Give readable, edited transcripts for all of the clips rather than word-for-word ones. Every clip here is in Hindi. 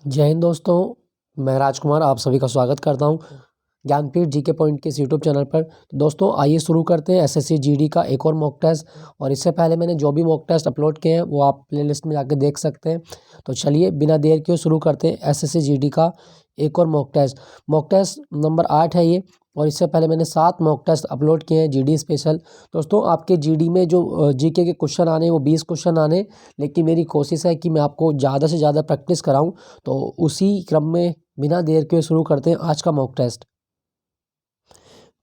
जय हिंद दोस्तों, मैं राजकुमार आप सभी का स्वागत करता हूं ज्ञानपीठ जीके पॉइंट के इस यूट्यूब चैनल पर। तो दोस्तों आइए शुरू करते हैं एसएससी जीडी का एक और मॉक टेस्ट। और इससे पहले मैंने जो भी मॉक टेस्ट अपलोड किए हैं वो आप प्लेलिस्ट में जाके देख सकते हैं। तो चलिए बिना देर किए शुरू करते हैं एसएससी जीडी का एक और mock test. Mock test number 8 है ये। और इससे पहले मैंने 7 मॉक टेस्ट अपलोड किए हैं जीडी स्पेशल। दोस्तों आपके जीडी में जो जीके के क्वेश्चन आने वो 20 क्वेश्चन आने, लेकिन मेरी कोशिश है कि मैं आपको ज़्यादा से ज़्यादा प्रैक्टिस कराऊं। तो उसी क्रम में बिना देर के शुरू करते हैं आज का मॉक टेस्ट।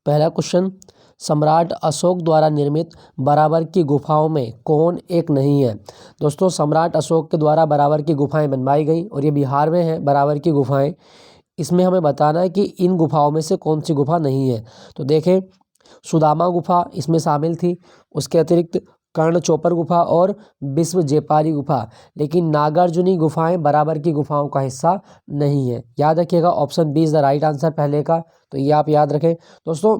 पहला क्वेश्चन, सम्राट अशोक द्वारा निर्मित बराबर की गुफाओं में कौन एक नहीं है। दोस्तों सम्राट अशोक के द्वारा बराबर की गुफाएं बनवाई गई और ये बिहार में है बराबर की गुफाएं। इसमें हमें बताना है कि इन गुफाओं में से कौन सी गुफा नहीं है। तो देखें, सुदामा गुफा इसमें शामिल थी, उसके अतिरिक्त कर्ण चोपर गुफा और विश्व जेपारी गुफा, लेकिन नागार्जुनी गुफाएं बराबर की गुफाओं का हिस्सा नहीं है। याद रखिएगा option B is the right answer पहले का, तो ये आप याद रखें। दोस्तों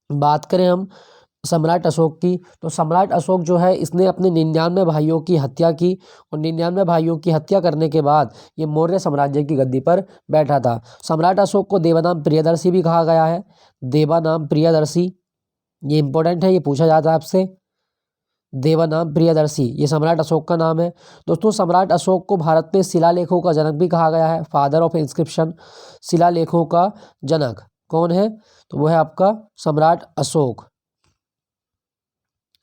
बात करें हम सम्राट अशोक की, तो सम्राट अशोक जो है इसने अपने 99 भाइयों की हत्या की और 99 भाइयों की हत्या करने के बाद ये मौर्य साम्राज्य की गद्दी पर बैठा था। सम्राट अशोक को देवानाम प्रियदर्शी भी कहा गया है। देवानाम प्रियदर्शी, ये इंपॉर्टेंट है, ये पूछा जाता है आपसे। देवानाम प्रियदर्शी ये सम्राट अशोक का नाम है। दोस्तों सम्राट अशोक को भारत में शिलालेखों का जनक भी कहा गया है, फादर ऑफ इंस्क्रिप्शन। शिलालेखों का जनक कौन है, तो वो है आपका सम्राट अशोक।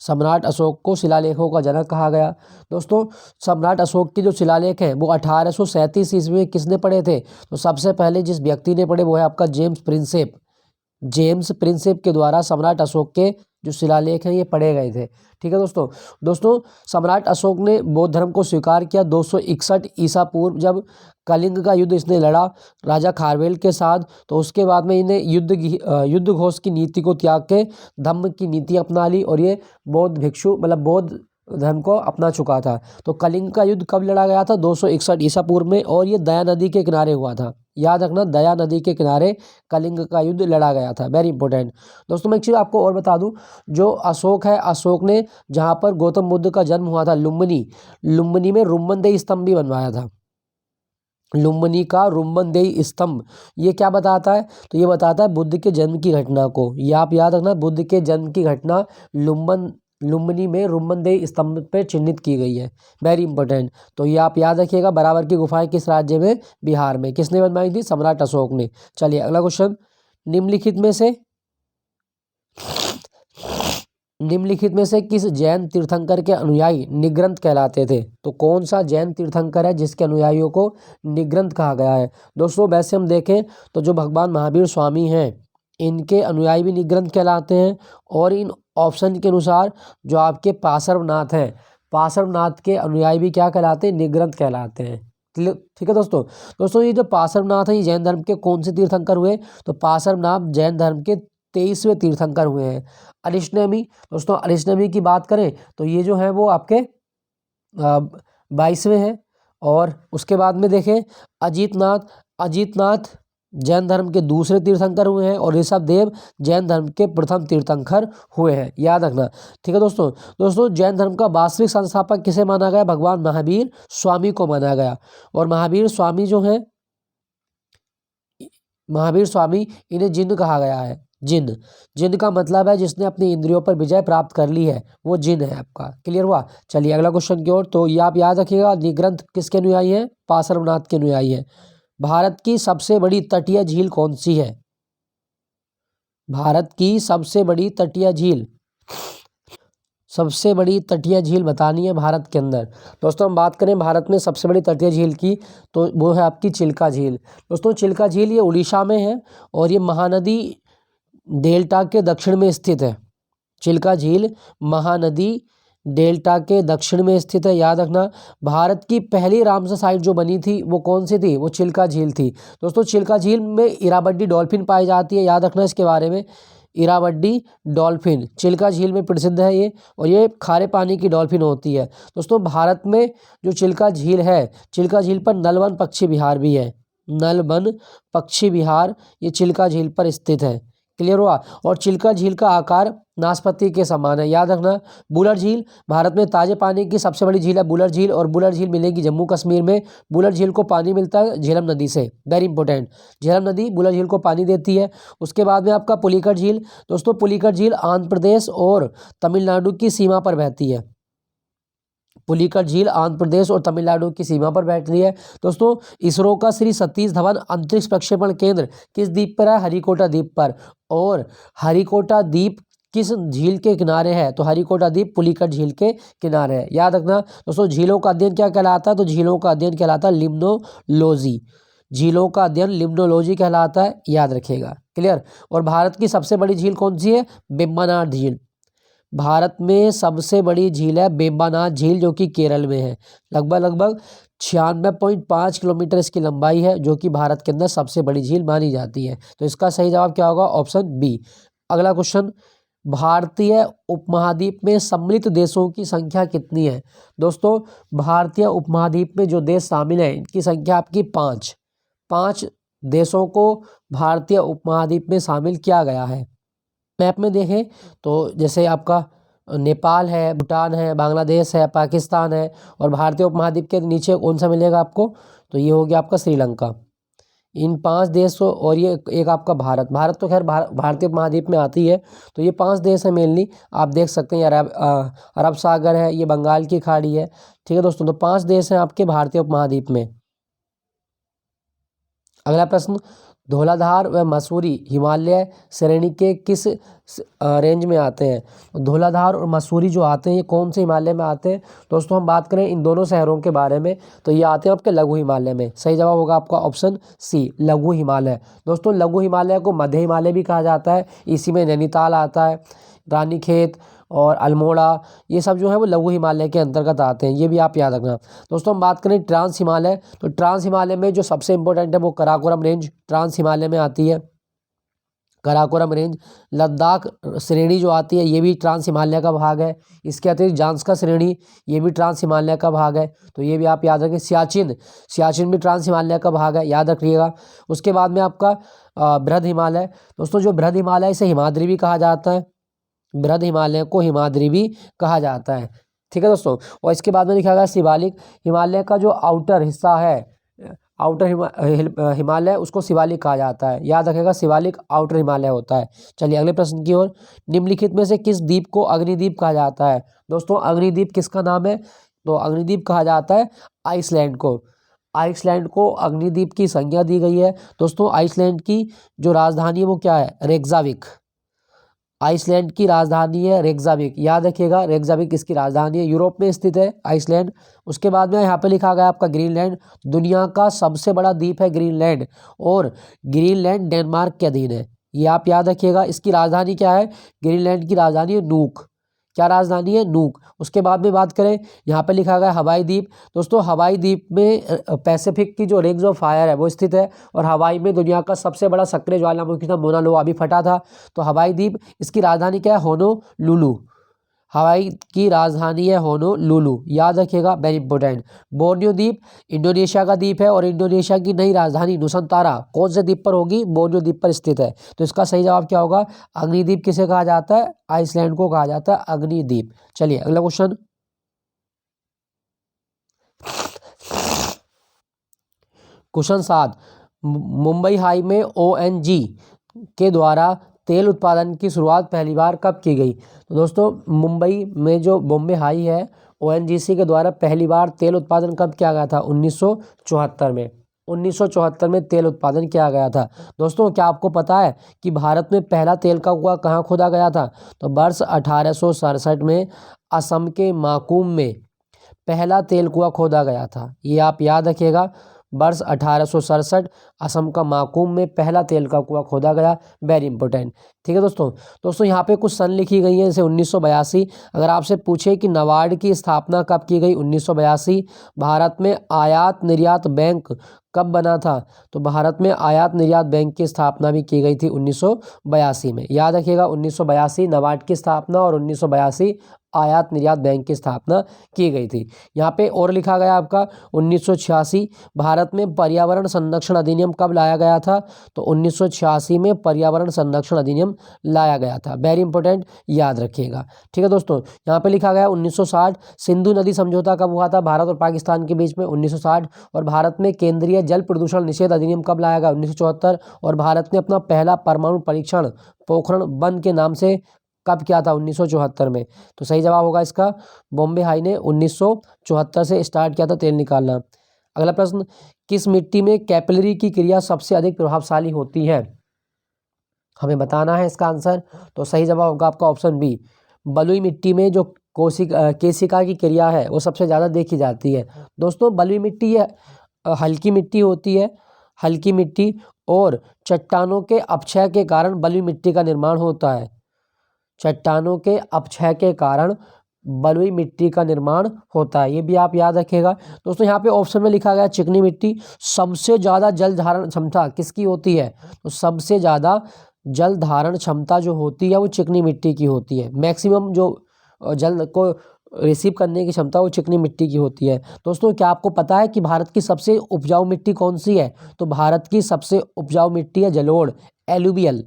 सम्राट अशोक को शिलालेखों का जनक कहा गया। दोस्तों सम्राट अशोक की जो शिलालेख हैं वो 1837 ईस्वी में किसने पढ़े थे, तो सबसे पहले जिस व्यक्ति ने पढ़े वो है आपका जेम्स प्रिंसेप। जेम्स प्रिंसेप के द्वारा सम्राट अशोक के जो शिलालेख हैं ये पढ़े गए थे। ठीक है दोस्तों। दोस्तों सम्राट अशोक ने बौद्ध धर्म को स्वीकार किया 261 ईसा पूर्व, जब कलिंग का युद्ध इसने लड़ा राजा खारवेल के साथ। तो उसके बाद में इन्हें युद्ध घोष की नीति को त्याग के धम्म की नीति अपना ली और ये बौद्ध भिक्षु मतलब बौद्ध धर्म को अपना चुका था। तो कलिंग का युद्ध कब लड़ा गया था, 261 ईसा पूर्व में, और ये दया नदी के किनारे हुआ था। याद रखना, दया नदी के किनारे कलिंग का युद्ध लड़ा गया था, वेरी इंपॉर्टेंट। दोस्तों मैं एक चीज़ आपको और बता दूं, जो अशोक है, अशोक ने जहां पर गौतम बुद्ध का जन्म हुआ था लुम्बिनी, लुम्बिनी में रुम्मनदेही स्तंभ भी बनवाया था। लुम्बिनी का रुम्मनदेही स्तंभ ये क्या बताता है, तो ये बताता है बुद्ध के जन्म की घटना को। ये आप याद रखना, बुद्ध के जन्म की घटना लुम्बिनी में रुम्मनदेही स्तंभ पे चिन्हित की गई है, वेरी इंपॉर्टेंट। तो ये आप याद रखिएगा। बराबर की गुफाएं किस राज्य में, बिहार में। किसने बनवाई थी, सम्राट अशोक ने। चलिए अगला क्वेश्चन, निम्नलिखित में से किस जैन तीर्थंकर के अनुयायी निग्रंथ कहलाते थे। तो कौन सा जैन तीर्थंकर है जिसके अनुयायियों को निग्रंथ कहा गया है। दोस्तों वैसे हम देखें तो जो भगवान महावीर स्वामी हैं इनके अनुयायी भी निग्रंथ कहलाते हैं, और इन ऑप्शन के अनुसार जो आपके पार्श्वनाथ हैं, पार्श्वनाथ के अनुयायी भी क्या कहलाते हैं, निग्रंथ कहलाते हैं। ठीक है दोस्तों। दोस्तों ये जो पार्श्वनाथ है ये जैन धर्म के कौन से तीर्थंकर हुए, तो पार्श्वनाथ जैन धर्म के 23वें तीर्थंकर हुए हैं। अरिष्टनेमी, दोस्तों अरिष्टनेमी की बात करें तो ये जो है वो आपके 22वें हैं। और उसके बाद में देखें अजीतनाथ, अजीतनाथ जैन धर्म के दूसरे तीर्थंकर हुए हैं, और ऋषभदेव जैन धर्म के प्रथम तीर्थंकर हुए हैं, याद रखना। ठीक है दोस्तों। दोस्तों जैन धर्म का वास्तविक संस्थापक किसे माना गया, भगवान महावीर स्वामी को माना गया। और महावीर स्वामी जो है, महावीर स्वामी इन्हें जिन कहा गया है। जिन, जिन का मतलब है जिसने अपनी इंद्रियों पर विजय प्राप्त कर ली है, वो जिन है आपका। क्लियर हुआ। चलिए अगला क्वेश्चन की ओर। तो ये आप याद रखिएगा, निग्रंथ किसके अनुयायी है, पार्श्वनाथ के अनुयायी है। भारत की सबसे बड़ी तटीय झील कौन सी है, भारत की सबसे बड़ी तटीय झील, सबसे बड़ी तटीय झील बतानी है भारत के अंदर। दोस्तों हम बात करें भारत में सबसे बड़ी तटीय झील की, तो वो है आपकी चिल्का झील। दोस्तों चिल्का झील ये उड़ीसा में है और ये महानदी डेल्टा के दक्षिण में स्थित है। चिल्का झील महानदी डेल्टा के दक्षिण में स्थित है, याद रखना। भारत की पहली रामसर साइट जो बनी थी वो कौन सी थी, वो चिल्का झील थी। दोस्तों चिल्का झील में इरावड्डी डॉल्फिन पाई जाती है, याद रखना इसके बारे में। इरावड्डी डॉल्फिन चिल्का झील में प्रसिद्ध है ये, और ये खारे पानी की डॉल्फिन होती है। दोस्तों भारत में जो चिल्का झील है, चिल्का झील पर नलवन पक्षी विहार भी है। नलवन पक्षी विहार ये चिल्का झील पर स्थित है। क्लियर हुआ। और चिल्का झील का आकार नाशपाती के समान है, याद रखना। बुलर झील भारत में ताजे पानी की सबसे बड़ी झील है बुलर झील, और बुलर झील मिलेगी जम्मू कश्मीर में। बुलर झील को पानी मिलता है झेलम नदी से, वेरी इंपॉर्टेंट। झेलम नदी बुलर झील को पानी देती है। उसके बाद में आपका पुलिकट झील। दोस्तों पुलिकट झील आंध्र प्रदेश और तमिलनाडु की सीमा पर बहती है। पुलिकट झील आंध्र प्रदेश और तमिलनाडु की सीमा पर बैठती है। दोस्तों इसरो का श्री सतीश धवन अंतरिक्ष प्रक्षेपण केंद्र किस द्वीप पर है? हरिकोटा द्वीप पर। और हरिकोटा द्वीप किस झील के किनारे है? तो हरिकोटा द्वीप पुलिकट झील के किनारे है, याद रखना। दोस्तों झीलों का अध्ययन क्या कहलाता है? तो झीलों का अध्ययन कहलाता है लिम्नोलॉजी। झीलों का अध्ययन लिम्नोलॉजी कहलाता है, याद रखिएगा। क्लियर। और भारत की सबसे बड़ी झील कौन सी है? वेम्बनाड झील। भारत में सबसे बड़ी झील है वेम्बनाड झील, जो कि केरल में है। लगभग 96.5 किलोमीटर इसकी लंबाई है, जो कि भारत के अंदर सबसे बड़ी झील मानी जाती है। तो इसका सही जवाब क्या होगा? Option B. अगला क्वेश्चन, भारतीय उपमहाद्वीप में सम्मिलित देशों की संख्या कितनी है? दोस्तों भारतीय उपमहाद्वीप में जो देश शामिल हैं इनकी संख्या आपकी 5 देशों को भारतीय उपमहाद्वीप में शामिल किया गया है। मैप में देखें तो जैसे आपका नेपाल है, भूटान है, बांग्लादेश है, पाकिस्तान है, और भारतीय उपमहाद्वीप के नीचे कौन सा मिलेगा आपको? तो ये हो गया आपका श्रीलंका। इन 5 देशों, और ये एक आपका भारत तो खैर भारतीय उपमहाद्वीप में आती है। तो ये 5 देश हैं मेनली, आप देख सकते हैं। अरब सागर है, ये बंगाल की खाड़ी है। ठीक है दोस्तों, तो 5 देश हैं आपके भारतीय उपमहाद्वीप में। अगला प्रश्न, धौलाधार व मसूरी हिमालय श्रेणी के किस रेंज में आते हैं? धौलाधार और मसूरी जो आते हैं ये कौन से हिमालय में आते हैं? दोस्तों हम बात करें इन दोनों शहरों के बारे में, तो ये आते हैं आपके लघु हिमालय में। सही जवाब होगा आपका ऑप्शन सी, लघु हिमालय। दोस्तों लघु हिमालय को मध्य हिमालय भी कहा जाता है। इसी में नैनीताल आता है, रानीखेत और अल्मोड़ा, ये सब जो है वो लघु हिमालय के अंतर्गत आते हैं, ये भी आप याद रखना। दोस्तों हम बात करें ट्रांस हिमालय, तो ट्रांस हिमालय में जो सबसे इंपॉर्टेंट है वो कराकोरम रेंज ट्रांस हिमालय में आती है। कराकोरम रेंज, लद्दाख श्रेणी जो आती है ये भी ट्रांस हिमालय का भाग है। इसके अतिरिक्त जांस्का श्रेणी ये भी ट्रांस हिमालय का भाग है, तो ये भी आप याद रखें। सियाचिन भी ट्रांस हिमालय का भाग है, याद रखिएगा। उसके बाद में आपका बृहद हिमालय। दोस्तों जो बृहद हिमालय इसे हिमाद्री भी कहा जाता है, बृहद हिमालय को हिमाद्री भी कहा जाता है। ठीक है दोस्तों, और इसके बाद में लिखा गया शिवालिक। हिमालय का जो आउटर हिस्सा है, आउटर हिमालय, उसको शिवालिक कहा जाता है, याद रखेगा। शिवालिक आउटर हिमालय होता है। चलिए अगले प्रश्न की ओर, निम्नलिखित में से किस द्वीप को अग्निद्वीप कहा जाता है? दोस्तों अग्निद्वीप किसका नाम है? तो अग्निद्वीप कहा जाता है आइसलैंड को। आइसलैंड को अग्निद्वीप की संज्ञा दी गई है। दोस्तों आइसलैंड की जो राजधानी है वो क्या है? रेक्जाविक। आइसलैंड की राजधानी है रेक्जाविक, याद रखिएगा। रेक्जाविक इसकी राजधानी है, यूरोप में स्थित है आइसलैंड। उसके बाद में यहाँ पे लिखा गया आपका ग्रीनलैंड। दुनिया का सबसे बड़ा द्वीप है ग्रीनलैंड, और ग्रीनलैंड डेनमार्क के अधीन है, ये आप याद रखिएगा। इसकी राजधानी क्या है? ग्रीनलैंड की राजधानी है नूक। क्या राजधानी है? नूक। उसके बाद में बात करें, यहाँ पे लिखा गया हवाई द्वीप। दोस्तों हवाई द्वीप में पैसिफिक की जो रिंग्स ऑफ फायर है वो स्थित है, और हवाई में दुनिया का सबसे बड़ा सक्रिय ज्वालामुखी था मोना लोआ, अभी फटा था। तो हवाई द्वीप, इसकी राजधानी क्या है? होनोलुलु। हवाई की राजधानी है होनोलुलु, याद रखिएगा, वेरी इंपॉर्टेंट। बोर्नियो द्वीप इंडोनेशिया का द्वीप है, और इंडोनेशिया की नई राजधानी नुसंतारा कौन से द्वीप पर होगी? बोर्नियो द्वीप पर स्थित है। तो इसका सही जवाब क्या होगा? अग्निद्वीप किसे कहा जाता है? आइसलैंड को कहा जाता है अग्निद्वीप। चलिए अगला क्वेश्चन, क्वेश्चन 7, मुंबई हाई में ONG के द्वारा तेल उत्पादन की शुरुआत पहली बार कब की गई? तो दोस्तों मुंबई में जो बॉम्बे हाई है, ONGC के द्वारा पहली बार तेल उत्पादन कब किया गया था? 1974 में। 1974 में तेल उत्पादन किया गया था। दोस्तों क्या आपको पता है कि भारत में पहला तेल का कुआं कहाँ खोदा गया था? तो वर्ष 1867 में असम के माकूम में पहला तेल कुआं खोदा गया था, ये आप याद रखिएगा। वर्ष 1867 असम का माकूम में पहला तेल का कुआं खोदा गया, वेरी इंपॉर्टेंट। ठीक है दोस्तों यहाँ पे कुछ सन लिखी गई है, जैसे 1982। अगर आपसे पूछे कि नाबार्ड की स्थापना कब की गई? 1982। भारत में आयात निर्यात बैंक कब बना था? तो भारत में आयात निर्यात बैंक की स्थापना भी की गई थी 1982 में, याद रखिएगा। 1982 नाबार्ड की स्थापना और 1982 आयात निर्यात बैंक की स्थापना की गई थी। यहाँ पे और लिखा गया आपका 1986 भारत में पर्यावरण संरक्षण अधिनियम कब लाया गया था? तो 1986 में पर्यावरण संरक्षण अधिनियम लाया गया था। वेरी इंपॉर्टेंट, याद रखिएगा। ठीक है दोस्तों, यहाँ पे लिखा गया 1960 सिंधु नदी समझौता कब हुआ था भारत और पाकिस्तान के बीच में? 1960। और भारत में केंद्रीय जल प्रदूषण निषेध अधिनियम कब लाया गया? 1974। और भारत ने अपना पहला परमाणु परीक्षण पोखरण 1 के नाम से कब किया था? 1974 में। तो सही जवाब होगा इसका बॉम्बे हाई ने 1974 से स्टार्ट किया था तेल निकालना। अगला प्रश्न, किस मिट्टी में कैपिलरी की क्रिया सबसे अधिक प्रभावशाली होती है? हमें बताना है इसका आंसर। तो सही जवाब होगा आपका ऑप्शन बी, बलुई मिट्टी में जो केशिका की क्रिया है वो सबसे ज़्यादा देखी जाती है। दोस्तों बलुई मिट्टी है हल्की मिट्टी होती है, हल्की मिट्टी, और चट्टानों के अपक्षय के कारण बलुई मिट्टी का निर्माण होता है। चट्टानों के अपक्षय के कारण बलुई मिट्टी का निर्माण होता है, ये भी आप याद रखिएगा। दोस्तों यहाँ पे ऑप्शन में लिखा गया चिकनी मिट्टी। सबसे ज़्यादा जल धारण क्षमता किसकी होती है? तो सबसे ज़्यादा जल धारण क्षमता जो होती है वो चिकनी मिट्टी की होती है। मैक्सिमम जो जल को रिसीव करने की क्षमता वो चिकनी मिट्टी की होती है। दोस्तों क्या आपको पता है कि भारत की सबसे उपजाऊ मिट्टी कौन सी है? तो भारत की सबसे उपजाऊ मिट्टी है जलोढ़, एलुवियल,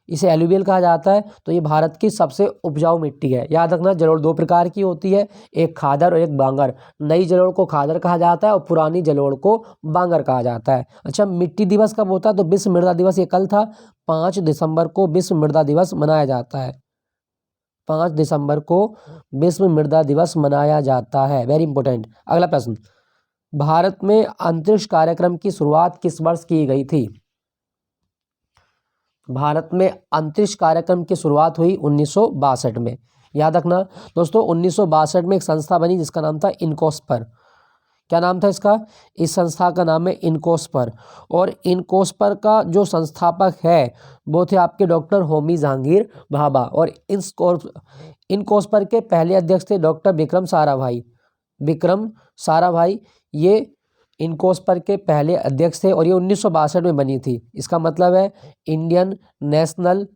इसे एलुवियल कहा जाता है। तो ये भारत की सबसे उपजाऊ मिट्टी है। याद रखना जलोढ़ 2 प्रकार की होती है, एक खादर और एक बांगर। नई जलोढ़ को खादर कहा जाता है और पुरानी जलोढ़ को बांगर कहा जाता है। अच्छा, मिट्टी दिवस कब होता है? तो विश्व मृदा दिवस ये कल था, 5 दिसंबर को विश्व मृदा दिवस मनाया जाता है। 5 दिसंबर को विश्व मृदा दिवस मनाया जाता है। Very important. अगला प्रश्न, भारत में अंतरिक्ष कार्यक्रम की शुरुआत किस वर्ष की गई थी? भारत में अंतरिक्ष कार्यक्रम की शुरुआत हुई 1962 में। याद रखना दोस्तों 1962 में एक संस्था बनी जिसका नाम था इनकोस्पर। क्या नाम था इसका? इस संस्था का नाम है इनकोस्पर। और इनकोस्पर का जो संस्थापक है वो थे आपके डॉक्टर होमी जहांगीर भाभा। और इनकोस्पर के पहले अध्यक्ष थे डॉक्टर विक्रम साराभाई। विक्रम साराभाई ये इनकोस्पर के पहले अध्यक्ष थे और ये 1962 में बनी थी। इसका मतलब है Indian National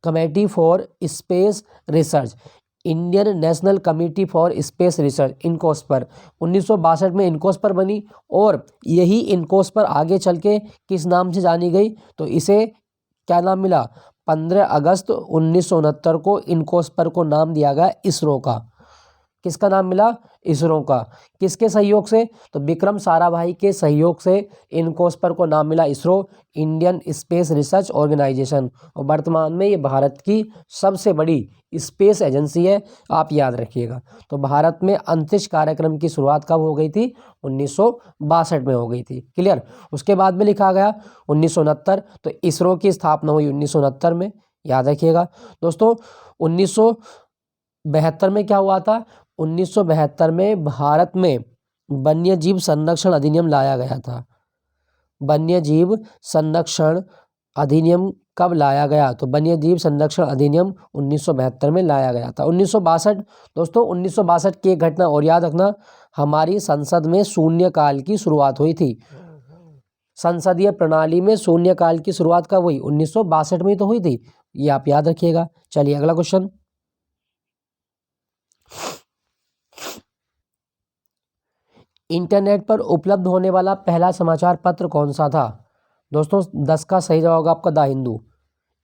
Committee for Space Research, Indian National Committee for Space Research, INCOSPAR. 1962 में इनकोस्पर बनी और यही इनकोस्पर आगे चल के किस नाम से जानी गई? तो इसे क्या नाम मिला? 15 अगस्त 1969 को इनकोस्पर को नाम दिया गया इसरो का। किसका नाम मिला? इसरो का। किसके सहयोग से? तो विक्रम साराभाई के सहयोग से इनकोस्पर को नाम मिला ISRO, Indian Space Research Organisation. और वर्तमान में ये भारत की सबसे बड़ी स्पेस एजेंसी है, आप याद रखिएगा। तो भारत में अंतरिक्ष कार्यक्रम की शुरुआत कब हो गई थी? 1962 में हो गई थी। क्लियर। उसके बाद में लिखा गया 1969, तो इसरो की स्थापना हुई 1969 में, याद रखिएगा। दोस्तों 1972 में क्या हुआ था? 1972 में भारत में वन्यजीव संरक्षण अधिनियम लाया गया था। वन्यजीव संरक्षण अधिनियम कब लाया गया? तो वन्यजीव संरक्षण अधिनियम 1972 में लाया गया था। 1962 दोस्तों 1962 की एक घटना और याद रखना, हमारी संसद में शून्यकाल की शुरुआत हुई थी। संसदीय प्रणाली में शून्यकाल की शुरुआत कब हुई? 1962 में तो हुई थी, ये आप याद रखिएगा। चलिए अगला क्वेश्चन, इंटरनेट पर उपलब्ध होने वाला पहला समाचार पत्र कौन सा था? दोस्तों 10 का सही जवाब होगा आपका द हिंदू।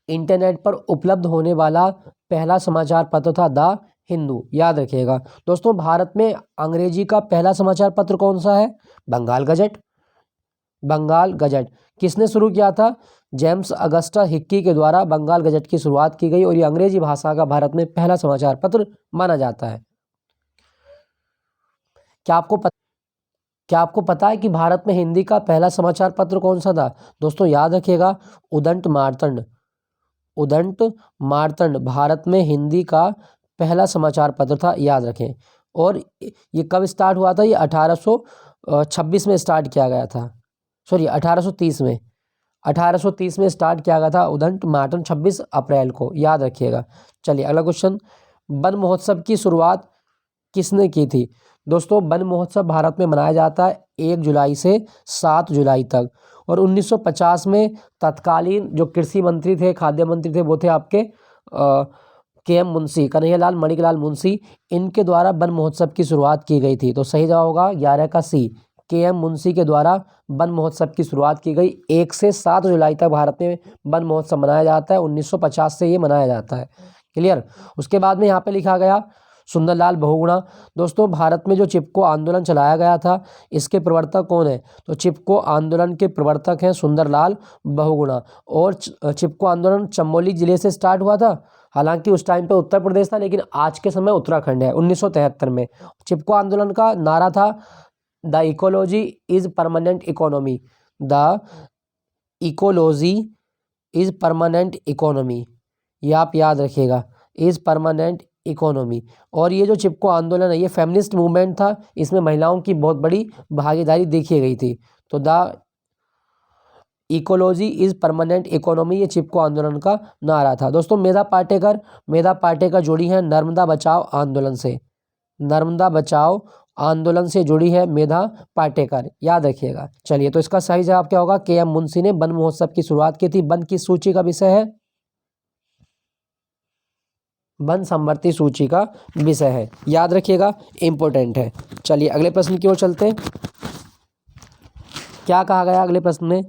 इंटरनेट पर उपलब्ध होने वाला पहला समाचार पत्र था द हिंदू, याद रखिएगा। दोस्तों भारत में अंग्रेजी का पहला समाचार पत्र कौन सा है? बंगाल गजट। बंगाल गजट किसने शुरू किया था? जेम्स अगस्टा हिक्की के द्वारा बंगाल गजट की शुरुआत की गई और ये अंग्रेजी भाषा का भारत में पहला समाचार पत्र माना जाता है। क्या आपको पता है कि भारत में हिंदी का पहला समाचार पत्र कौन सा था? दोस्तों याद रखिएगा, उदंत मार्तंड। उदंत मार्तंड भारत में हिंदी का पहला समाचार पत्र था, याद रखें। और ये कब स्टार्ट हुआ था? ये 1826 में स्टार्ट किया गया था, सॉरी 1830 में। 1830 में स्टार्ट किया गया था उदंत मार्तंड, 26 अप्रैल को, याद रखिएगा। चलिए अगला क्वेश्चन, वन महोत्सव की शुरुआत किसने की थी? दोस्तों वन महोत्सव भारत में मनाया जाता है 1 जुलाई से 7 जुलाई तक। और 1950 में तत्कालीन जो कृषि मंत्री थे, खाद्य मंत्री थे, वो थे आपके के.एम. मुंशी, कन्हैयालाल मणिकलाल मुंशी, इनके द्वारा वन महोत्सव की शुरुआत की गई थी। तो सही जवाब होगा 11 का सी, के.एम. मुंशी के द्वारा वन महोत्सव की शुरुआत की गई। 1 से 7 जुलाई तक भारत में वन महोत्सव मनाया जाता है। 1950 से ये मनाया जाता है। क्लियर। उसके बाद में यहाँ पे लिखा गया सुंदरलाल बहुगुणा। दोस्तों भारत में जो चिपको आंदोलन चलाया गया था, इसके प्रवर्तक कौन है? तो चिपको आंदोलन के प्रवर्तक हैं सुंदरलाल बहुगुणा। और चिपको आंदोलन चमोली जिले से स्टार्ट हुआ था। हालांकि उस टाइम पे उत्तर प्रदेश था, लेकिन आज के समय उत्तराखंड है। 1973 में चिपको आंदोलन का नारा था the ecology is permanent economy, the ecology is permanent economy, ये आप याद रखिएगा, इज परमानेंट इकोनॉमी। और ये जो चिपको आंदोलन है ये फेमिनिस्ट मूवमेंट था। इसमें महिलाओं की बहुत बड़ी भागीदारी देखी गई थी। तो the ecology is permanent economy, ये चिपको आंदोलन का नारा था। दोस्तों मेधा पाटेकर जुड़ी है नर्मदा बचाओ आंदोलन से, नर्मदा बचाओ आंदोलन से जुड़ी है मेधा पाटेकर, याद रखिएगा। चलिए, तो इसका सही जवाब क्या होगा? के.एम. मुंशी ने वन महोत्सव की शुरुआत की थी। वन की सूची का विषय है, वन संवर्ती सूची का विषय है, याद रखिएगा, इंपॉर्टेंट है। चलिए अगले प्रश्न की ओर चलते हैं। क्या कहा गया अगले प्रश्न में?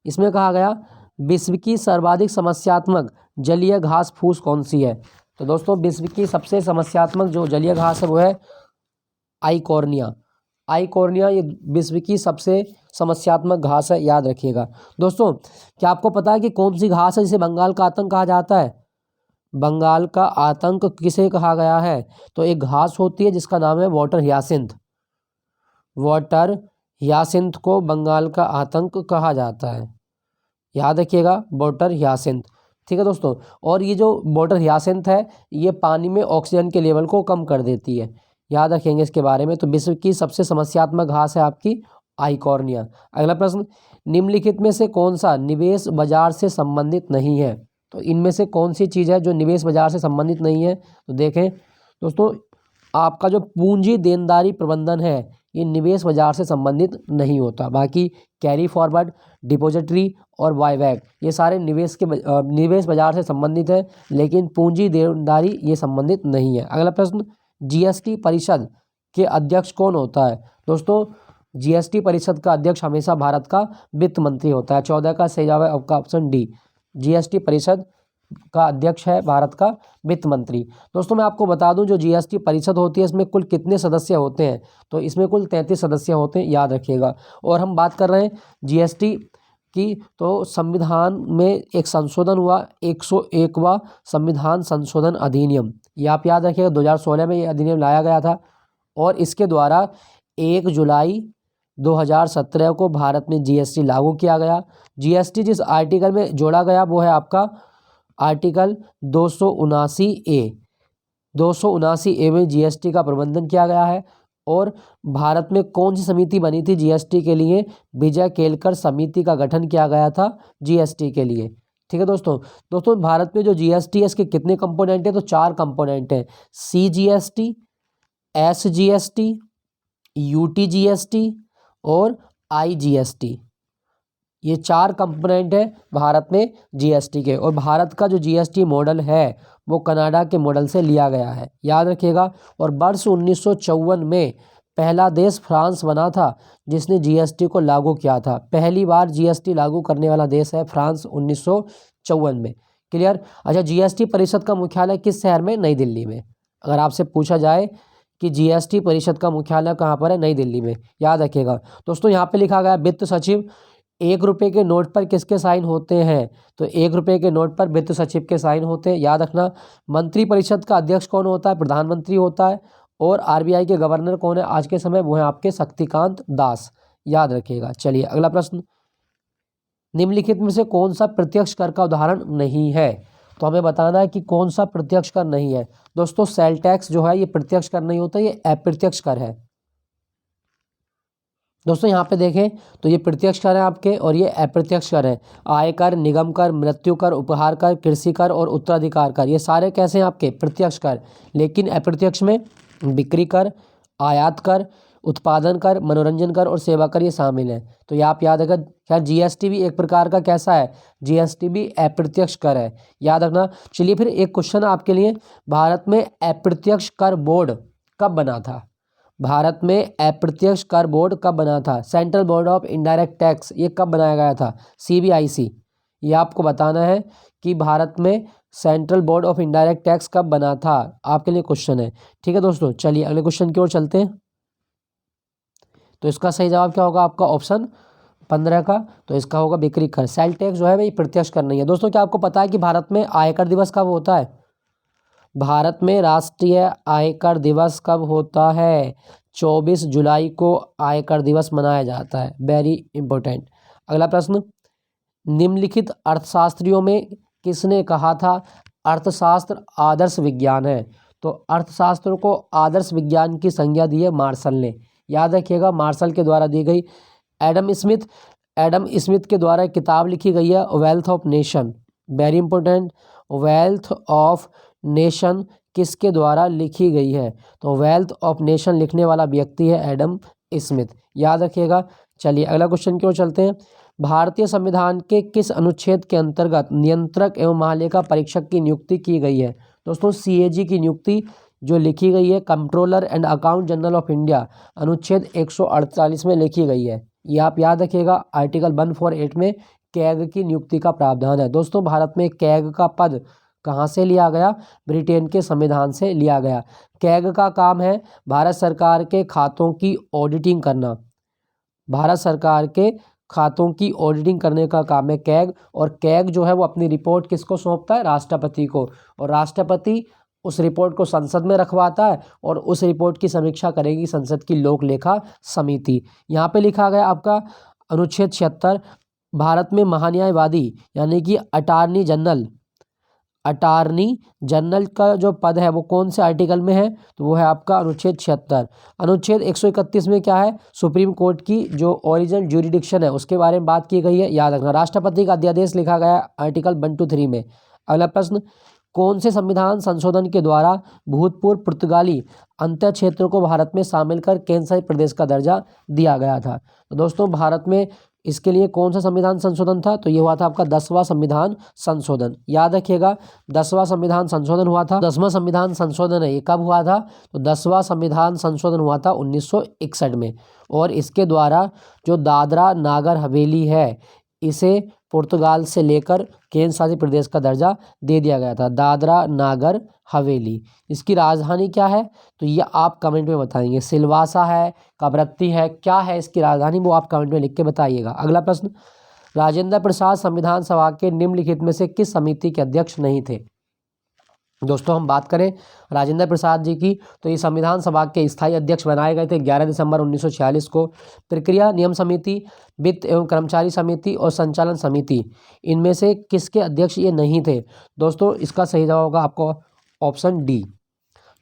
इसमें कहा गया विश्व की सर्वाधिक समस्यात्मक जलीय घास फूस कौन सी है? तो दोस्तों विश्व की सबसे समस्यात्मक जो जलीय घास है वो है आइकॉर्निया। आइकॉर्निया ये विश्व की सबसे समस्यात्मक घास है, याद रखिएगा। दोस्तों क्या आपको पता है कि कौन सी घास है जिसे बंगाल का आतंक कहा जाता है? बंगाल का आतंक किसे कहा गया है? तो एक घास होती है जिसका नाम है वाटर हियासिंथ। वाटर हियासिंथ को बंगाल का आतंक कहा जाता है, याद रखिएगा, वाटर हियासिंथ। ठीक है दोस्तों। और ये जो वाटर हियासिंथ है ये पानी में ऑक्सीजन के लेवल को कम कर देती है, याद रखेंगे इसके बारे में। तो विश्व की सबसे समस्यात्मक घास है आपकी आइकॉर्निया। अगला प्रश्न, निम्नलिखित में से कौन सा निवेश बाजार से संबंधित नहीं है? तो इनमें से कौन सी चीज़ है जो निवेश बाजार से संबंधित नहीं है? तो देखें दोस्तों, आपका जो पूंजी देनदारी प्रबंधन है ये निवेश बाजार से संबंधित नहीं होता। बाकी कैरी फॉरवर्ड, डिपॉजिटरी और बायबैक ये सारे निवेश बाजार से संबंधित है, लेकिन पूंजी देनदारी ये संबंधित नहीं है। अगला प्रश्न, जीएसटी परिषद के अध्यक्ष कौन होता है? दोस्तों जीएसटी परिषद का अध्यक्ष हमेशा भारत का वित्त मंत्री होता है। 14 का सही जवाब है आपका ऑप्शन डी, जीएसटी परिषद का अध्यक्ष है भारत का वित्त मंत्री। दोस्तों मैं आपको बता दूं जो जीएसटी परिषद होती है इसमें कुल कितने सदस्य होते हैं? तो इसमें कुल 33 सदस्य होते हैं, याद रखिएगा। और हम बात कर रहे हैं जीएसटी की, तो संविधान में एक संशोधन हुआ, 101वां संविधान संशोधन अधिनियम, ये आप याद रखिएगा। 2016 में ये अधिनियम लाया गया था और इसके द्वारा 1 जुलाई 2017 को भारत में जीएसटी लागू किया गया। जीएसटी जिस आर्टिकल में जोड़ा गया वो है आपका आर्टिकल 279A। 279A में जीएसटी का प्रबंधन किया गया है। और भारत में कौन सी समिति बनी थी जीएसटी के लिए? विजय केलकर समिति का गठन किया गया था जीएसटी के लिए। ठीक है दोस्तों भारत में जो जीएसटी है इसके कितने कंपोनेंट हैं? तो 4 कंपोनेंट हैं, CGST, SGST, UTGST और IGST। ये 4 कंपोनेंट है भारत में जीएसटी के। और भारत का जो जीएसटी मॉडल है वो कनाडा के मॉडल से लिया गया है, याद रखिएगा। और वर्ष 1954 में पहला देश फ्रांस बना था जिसने जीएसटी को लागू किया था। पहली बार जीएसटी लागू करने वाला देश है फ्रांस 1954 में। क्लियर। अच्छा, जीएसटी परिषद का मुख्यालय किस शहर में? नई दिल्ली में। अगर आपसे पूछा जाए कि जीएसटी परिषद का मुख्यालय कहाँ पर है? नई दिल्ली में, याद रखिएगा। दोस्तों यहाँ पे लिखा गया वित्त सचिव। 1 रुपये के नोट पर किसके साइन होते हैं? तो 1 रुपये के नोट पर वित्त सचिव के साइन होते हैं, याद रखना। मंत्रिपरिषद का अध्यक्ष कौन होता है? प्रधानमंत्री होता है। और आरबीआई के गवर्नर कौन है आज के समय? वो है आपके शक्तिकांत दास, याद रखिएगा। चलिए अगला प्रश्न, निम्नलिखित में से कौन सा प्रत्यक्ष कर का उदाहरण नहीं है? तो हमें बताना है कि कौन सा प्रत्यक्ष कर नहीं है। दोस्तों सेल टैक्स जो है ये प्रत्यक्ष कर नहीं होता, ये अप्रत्यक्ष कर है। दोस्तों यहाँ पे देखें तो ये प्रत्यक्ष कर है आपके और ये अप्रत्यक्ष कर है। आयकर, निगम कर, मृत्यु कर, उपहार कर, कृषि कर और उत्तराधिकार कर, ये सारे कैसे हैं आपके? प्रत्यक्ष कर। लेकिन अप्रत्यक्ष में बिक्री कर, आयात कर, उत्पादन कर, मनोरंजन कर और सेवा कर ये शामिल है। तो ये आप याद रखना। खैर जीएसटी भी एक प्रकार का कैसा है, जीएसटी भी अप्रत्यक्ष कर है, याद रखना। चलिए फिर एक क्वेश्चन आपके लिए, भारत में अप्रत्यक्ष कर बोर्ड कब बना था? भारत में अप्रत्यक्ष कर बोर्ड कब बना था? Central board of indirect tax, ये कब बनाया गया था? सीबीआईसी। ये आपको बताना है कि भारत में central board of indirect tax कब बना था, आपके लिए क्वेश्चन है। ठीक है दोस्तों, चलिए अगले क्वेश्चन की ओर चलते हैं। तो इसका सही जवाब क्या होगा आपका? ऑप्शन 15 का। तो इसका होगा बिक्री कर। सेल टैक्स जो है भाई प्रत्यक्ष कर नहीं है। दोस्तों क्या आपको पता है कि भारत में आयकर दिवस कब होता है? भारत में राष्ट्रीय आयकर दिवस कब होता है? 24 जुलाई को आयकर दिवस मनाया जाता है। Very important. अगला प्रश्न, निम्नलिखित अर्थशास्त्रियों में किसने कहा था अर्थशास्त्र आदर्श विज्ञान है? तो अर्थशास्त्र को आदर्श विज्ञान की संज्ञा दी है मार्शल ने, याद रखिएगा, मार्शल के द्वारा दी गई। एडम स्मिथ के द्वारा एक किताब लिखी गई है wealth of nation, very important. Wealth of nation किसके द्वारा लिखी गई है? तो वेल्थ ऑफ नेशन लिखने वाला व्यक्ति है एडम स्मिथ, याद रखिएगा। चलिए अगला क्वेश्चन की ओर चलते हैं। भारतीय संविधान के किस अनुच्छेद के अंतर्गत नियंत्रक एवं महालेखा परीक्षक की नियुक्ति की गई है? दोस्तों सीएजी की नियुक्ति जो लिखी गई है controller and account general of India, अनुच्छेद 148 में लिखी गई है। ये आप याद रखिएगा। आर्टिकल 148 में कैग की नियुक्ति का प्रावधान है। दोस्तों भारत में कैग का पद कहाँ से लिया गया? ब्रिटेन के संविधान से लिया गया। कैग का काम है भारत सरकार के खातों की ऑडिटिंग करना, भारत सरकार के खातों की ऑडिटिंग करने का काम है कैग। और कैग जो है वो अपनी रिपोर्ट किसको सौंपता है? राष्ट्रपति को। और राष्ट्रपति उस रिपोर्ट को संसद में रखवाता है और उस रिपोर्ट की समीक्षा करेगी संसद की लोक लेखा समिति। यहाँ पे लिखा गया आपका अनुच्छेद 76, भारत में महान्यायवादी यानी कि अटार्नी जनरल का जो पद है वो कौन से आर्टिकल में है? तो वो है आपका अनुच्छेद 76। अनुच्छेद 131 में क्या है? सुप्रीम कोर्ट की जो ओरिजिनल ज्यूरिडिक्शन है उसके बारे में बात की गई है, याद रखना। राष्ट्रपति का अध्यादेश लिखा गया आर्टिकल 123 में। अगला प्रश्न, कौन से संविधान संशोधन के द्वारा भूतपूर्व पुर्तगाली अंतर क्षेत्रों को भारत में शामिल कर केंद्र शासित प्रदेश का दर्जा दिया गया था? तो दोस्तों भारत में इसके लिए कौन सा संविधान संशोधन था? तो ये हुआ था आपका 10वां संविधान संशोधन, याद रखिएगा। 10वां संविधान संशोधन हुआ था। 10वां संविधान संशोधन है ये कब हुआ था? तो 10वां संविधान संशोधन हुआ था 1961 में। और इसके द्वारा जो दादरा नागर हवेली है इसे पुर्तगाल से लेकर केंद्र शासित प्रदेश का दर्जा दे दिया गया था, दादरा नागर हवेली। इसकी राजधानी क्या है? तो ये आप कमेंट में बताएंगे। सिलवासा है, कवरत्ती है, क्या है इसकी राजधानी वो आप कमेंट में लिख के बताइएगा। अगला प्रश्न, राजेंद्र प्रसाद संविधान सभा के निम्नलिखित में से किस समिति के अध्यक्ष नहीं थे? दोस्तों हम बात करें राजेंद्र प्रसाद जी की तो ये संविधान सभा के स्थायी अध्यक्ष बनाए गए थे 11 दिसंबर 1946 को। प्रक्रिया नियम समिति, वित्त एवं कर्मचारी समिति और संचालन समिति, इनमें से किसके अध्यक्ष ये नहीं थे? दोस्तों इसका सही जवाब होगा आपको ऑप्शन डी।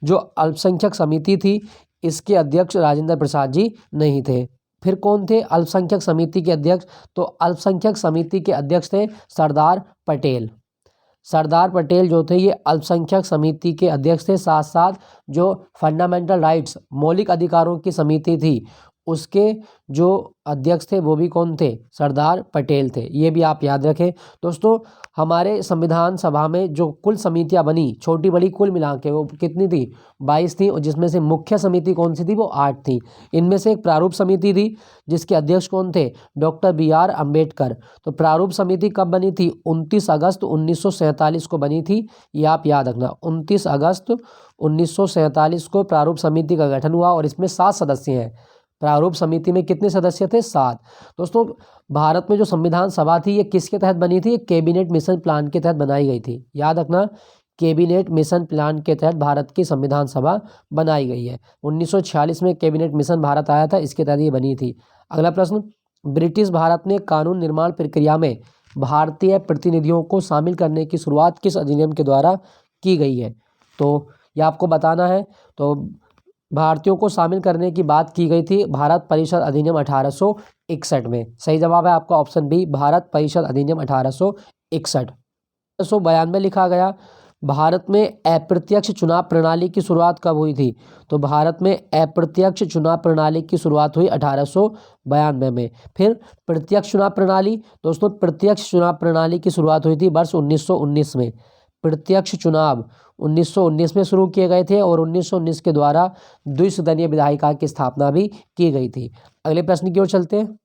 जो अल्पसंख्यक समिति थी इसके अध्यक्ष राजेंद्र प्रसाद जी नहीं थे। फिर कौन थे अल्पसंख्यक समिति के अध्यक्ष? तो अल्पसंख्यक समिति के अध्यक्ष थे सरदार पटेल। सरदार पटेल जो थे ये अल्पसंख्यक समिति के अध्यक्ष थे। साथ साथ जो फंडामेंटल राइट्स मौलिक अधिकारों की समिति थी उसके जो अध्यक्ष थे वो भी कौन थे? सरदार पटेल थे। ये भी आप याद रखें। दोस्तों हमारे संविधान सभा में जो कुल समितियां बनी छोटी बड़ी कुल मिला के वो कितनी थी? 22 थी। और जिसमें से मुख्य समिति कौन सी थी? वो 8 थी। इनमें से एक प्रारूप समिति थी जिसके अध्यक्ष कौन थे? Doctor BR Ambedkar. तो प्रारूप समिति कब बनी थी? 29 अगस्त 1947 को बनी थी। ये आप याद रखना, 29 अगस्त 1947 को प्रारूप समिति का गठन हुआ और इसमें 7 सदस्य हैं। प्रारूप समिति में कितने सदस्य थे? 7। दोस्तों भारत में जो संविधान सभा थी ये किसके तहत बनी थी? कैबिनेट मिशन प्लान के तहत बनाई गई थी, याद रखना। कैबिनेट मिशन प्लान के तहत भारत की संविधान सभा बनाई गई है। 1946 में कैबिनेट मिशन भारत आया था, इसके तहत ये बनी थी। अगला प्रश्न, ब्रिटिश भारत ने कानून निर्माण प्रक्रिया में भारतीय प्रतिनिधियों को शामिल करने की शुरुआत किस अधिनियम के द्वारा की गई है? तो ये आपको बताना है। तो भारतीयों को शामिल करने की बात की गई थी भारत परिषद अधिनियम 1861 में। सही जवाब है आपका ऑप्शन बी, भारत परिषद अधिनियम 1861। 1992 लिखा गया भारत में अप्रत्यक्ष चुनाव प्रणाली की शुरुआत कब हुई थी? तो भारत में अप्रत्यक्ष चुनाव प्रणाली की शुरुआत हुई 1892 में। फिर प्रत्यक्ष चुनाव प्रणाली, दोस्तों प्रत्यक्ष चुनाव प्रणाली की शुरुआत हुई थी वर्ष 1919 में। प्रत्यक्ष चुनाव 1919 में शुरू किए गए थे और 1919 के द्वारा द्विसदनीय विधायिका की स्थापना भी की गई थी। अगले प्रश्न की ओर चलते हैं।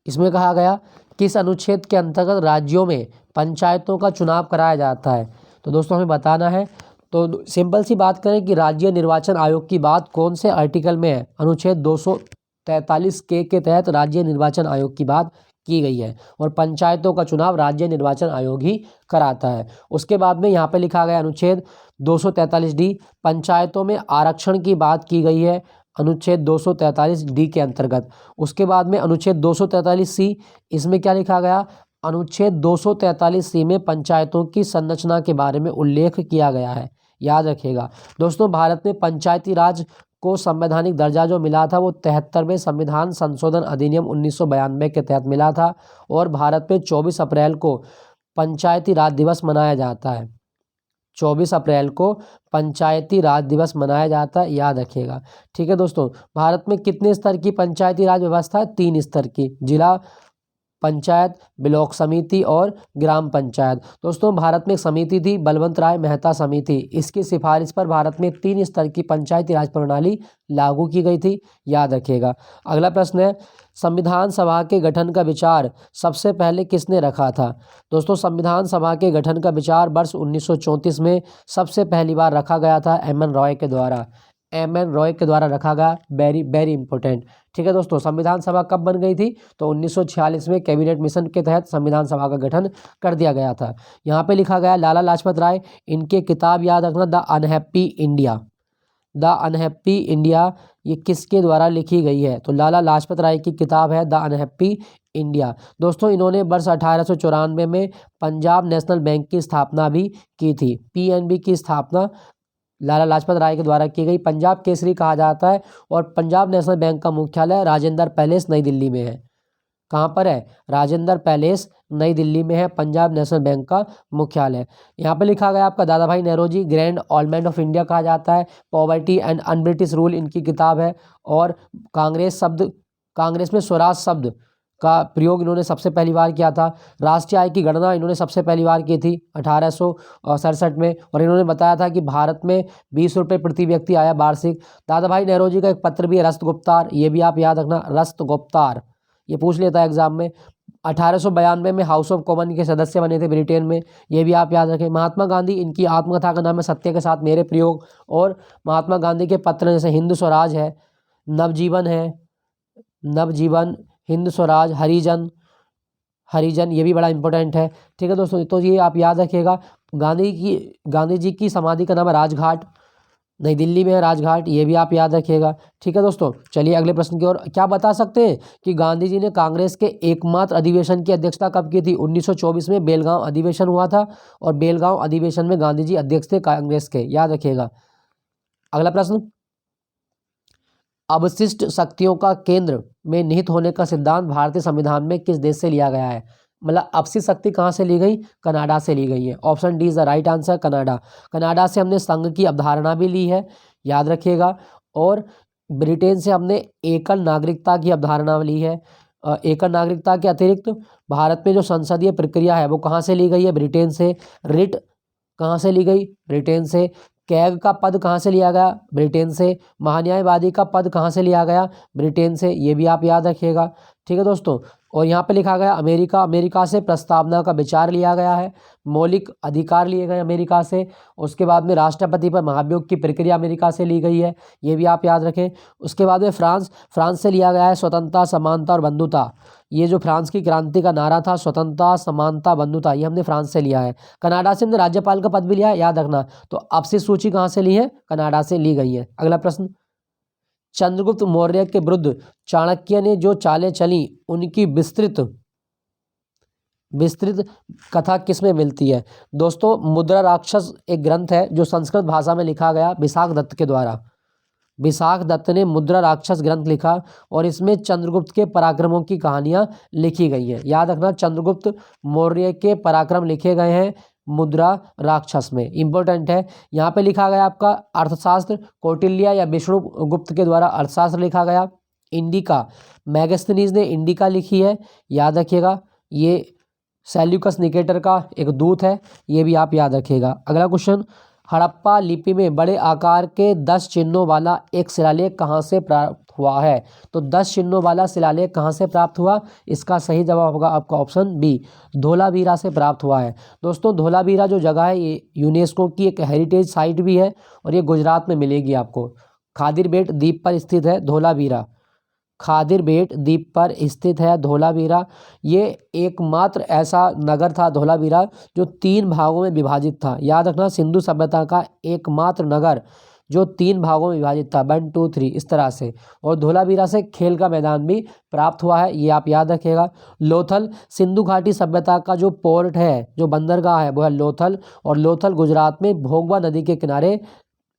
इसमें कहा गया किस अनुच्छेद के अंतर्गत राज्यों में पंचायतों का चुनाव कराया जाता है? तो दोस्तों हमें बताना है। तो सिंपल सी बात करें कि राज्य निर्वाचन आयोग की बात कौन से आर्टिकल में है? अनुच्छेद 243 के तहत राज्य निर्वाचन आयोग की बात की गई है और पंचायतों का चुनाव राज्य निर्वाचन आयोग ही कराता है। उसके बाद में यहाँ पे लिखा गया अनुच्छेद 243D, पंचायतों में आरक्षण की बात की गई है अनुच्छेद 243D के अंतर्गत। उसके बाद में अनुच्छेद 243C, इसमें क्या लिखा गया? अनुच्छेद 243C में पंचायतों की संरचना के बारे में उल्लेख किया गया है, याद रखिएगा। दोस्तों भारत में पंचायती राज को संवैधानिक दर्जा जो मिला था वो 73वें संविधान संशोधन अधिनियम 1992 के तहत मिला था और भारत में 24 अप्रैल को पंचायती राज दिवस मनाया जाता है। 24 अप्रैल को पंचायती राज दिवस मनाया जाता है, याद रखिएगा। ठीक है दोस्तों, भारत में कितने स्तर की पंचायती राज व्यवस्था है? 3 स्तर की, जिला पंचायत, ब्लॉक समिति और ग्राम पंचायत। दोस्तों भारत में एक समिति थी, बलवंत राय मेहता समिति, इसकी सिफारिश पर भारत में 3 स्तर की पंचायती राज प्रणाली लागू की गई थी, याद रखिएगा। अगला प्रश्न है, संविधान सभा के गठन का विचार सबसे पहले किसने रखा था? दोस्तों संविधान सभा के गठन का विचार वर्ष 1934 में सबसे पहली बार रखा गया था एम.एन. रॉय के द्वारा। एम.एन. रॉय के द्वारा रखा गया, वेरी वेरी इंपॉर्टेंट। ठीक है दोस्तों, संविधान सभा कब बन गई थी? तो 1946 में कैबिनेट मिशन के तहत संविधान सभा का गठन कर दिया गया था। यहाँ पे लिखा गया लाला लाजपत राय, इनके किताब याद रखना, the unhappy India. The unhappy India ये किसके द्वारा लिखी गई है? तो लाला लाजपत राय की किताब है द अनहैप्पी इंडिया। दोस्तों इन्होंने वर्ष 1894 में पंजाब नेशनल बैंक की स्थापना भी की थी। पीएनबी की स्थापना लाला लाजपत राय के द्वारा की गई। पंजाब केसरी कहा जाता है और पंजाब नेशनल बैंक का मुख्यालय राजेंद्र पैलेस नई दिल्ली में है। कहाँ पर है? राजेंद्र पैलेस नई दिल्ली में है पंजाब नेशनल बैंक का मुख्यालय। यहाँ पे लिखा गया आपका दादा भाई नौरोजी, ग्रैंड ऑलमैंड ऑफ इंडिया कहा जाता है। Poverty and un British rule इनकी किताब है और कांग्रेस में स्वराज शब्द का प्रयोग इन्होंने सबसे पहली बार किया था। राष्ट्रीय आय की गणना इन्होंने सबसे पहली बार की थी 1867 में और इन्होंने बताया था कि भारत में 20 रुपये प्रति व्यक्ति आया वार्षिक। दादा भाई नौरोजी का एक पत्र भी है रस्तगुप्तार, ये भी आप याद रखना, रस्तगुप्तार, ये पूछ लेता है एग्जाम में। 1892 में हाउस ऑफ कॉमन के सदस्य बने थे ब्रिटेन में, ये भी आप याद रखें। महात्मा गांधी, इनकी आत्मकथा का नाम है सत्य के साथ मेरे प्रयोग और महात्मा गांधी के पत्र जैसे हिंद स्वराज है, नवजीवन है, नवजीवन, हिंद स्वराज, हरिजन ये भी बड़ा इंपॉर्टेंट है। ठीक है दोस्तों, तो ये आप याद रखिएगा। गांधी जी की समाधि का नाम है राजघाट, नई दिल्ली में है राजघाट, ये भी आप याद रखिएगा। ठीक है दोस्तों, चलिए अगले प्रश्न की ओर। क्या बता सकते हैं कि गांधी जी ने कांग्रेस के एकमात्र अधिवेशन की अध्यक्षता कब की थी? 1924 में बेलगांव अधिवेशन हुआ था और बेलगांव अधिवेशन में गांधी जी अध्यक्ष थे कांग्रेस के, याद रखिएगा। अगला प्रश्न, अवशिष्ट शक्तियों का केंद्र में निहित होने का सिद्धांत भारतीय संविधान में किस देश से लिया गया है? मतलब अवशिष्ट शक्ति कहाँ से ली गई? कनाडा से ली गई है। Option D is the right answer, Canada. Canada से हमने संघ की अवधारणा भी ली है, याद रखिएगा। और ब्रिटेन से हमने एकल नागरिकता की अवधारणा ली है। एकल नागरिकता के अतिरिक्त भारत में जो संसदीय प्रक्रिया है वो कहाँ से ली गई है? ब्रिटेन से। रिट कहाँ से ली गई? ब्रिटेन से। कैग का पद कहाँ से लिया गया? ब्रिटेन से। महान्यायवादी का पद कहाँ से लिया गया? ब्रिटेन से, ये भी आप याद रखिएगा। ठीक है दोस्तों, और यहाँ पे लिखा गया अमेरिका से प्रस्तावना का विचार लिया गया है। मौलिक अधिकार लिए गए अमेरिका से। उसके बाद में राष्ट्रपति पर महाभियोग की प्रक्रिया अमेरिका से ली गई है, ये भी आप याद रखें। उसके बाद में फ्रांस से लिया गया है स्वतंत्रता, समानता और बंधुता। ये जो फ्रांस की क्रांति का नारा था, स्वतंत्रता, समानता, बंधुता, ये हमने फ्रांस से लिया है। कनाडा से हमने राज्यपाल का पद भी लिया है, याद रखना। तो अवशिष्ट सूची कहाँ से ली है? कनाडा से ली गई है। अगला प्रश्न, चंद्रगुप्त मौर्य के विरुद्ध चाणक्य ने जो चालें चली उनकी विस्तृत कथा किसमें मिलती है? दोस्तों मुद्रा राक्षस एक ग्रंथ है जो संस्कृत भाषा में लिखा गया विशाख दत्त के द्वारा। विशाख दत्त ने मुद्रा राक्षस ग्रंथ लिखा और इसमें चंद्रगुप्त के पराक्रमों की कहानियां लिखी गई हैं, याद रखना। चंद्रगुप्त मौर्य के पराक्रम लिखे गए हैं मुद्रा राक्षस में। इंपॉर्टेंट है, यहाँ पे लिखा गया आपका अर्थशास्त्र कौटिल्य या विष्णुगुप्त के द्वारा अर्थशास्त्र लिखा गया। इंडिका मैगस्थनीज ने इंडिका लिखी है, याद रखिएगा। ये सेल्यूकस निकेटर का एक दूत है, ये भी आप याद रखिएगा। अगला क्वेश्चन, हड़प्पा लिपि में बड़े आकार के 10 चिन्हों वाला एक शिलालेख कहाँ से प्राप्त हुआ है? तो 10 चिन्हों वाला शिलालेख कहाँ से प्राप्त हुआ? इसका सही जवाब होगा आपका ऑप्शन बी, धोलावीरा से प्राप्त हुआ है। दोस्तों धोलावीरा जो जगह है ये यूनेस्को की एक हेरिटेज साइट भी है और ये गुजरात में मिलेगी आपको। खादिर बेट द्वीप पर स्थित है धोलावीरा, खादिर बेट द्वीप पर स्थित है धोलावीरा। ये एकमात्र ऐसा नगर था धोलावीरा जो 3 भागों में विभाजित था। याद रखना, सिंधु सभ्यता का एकमात्र नगर जो 3 भागों में विभाजित था, 1 2 3 इस तरह से। और धोलावीरा से खेल का मैदान भी प्राप्त हुआ है, ये आप याद रखिएगा। लोथल सिंधु घाटी सभ्यता का जो पोर्ट है, जो बंदरगाह है वो है लोथल, और लोथल गुजरात में भोगवा नदी के किनारे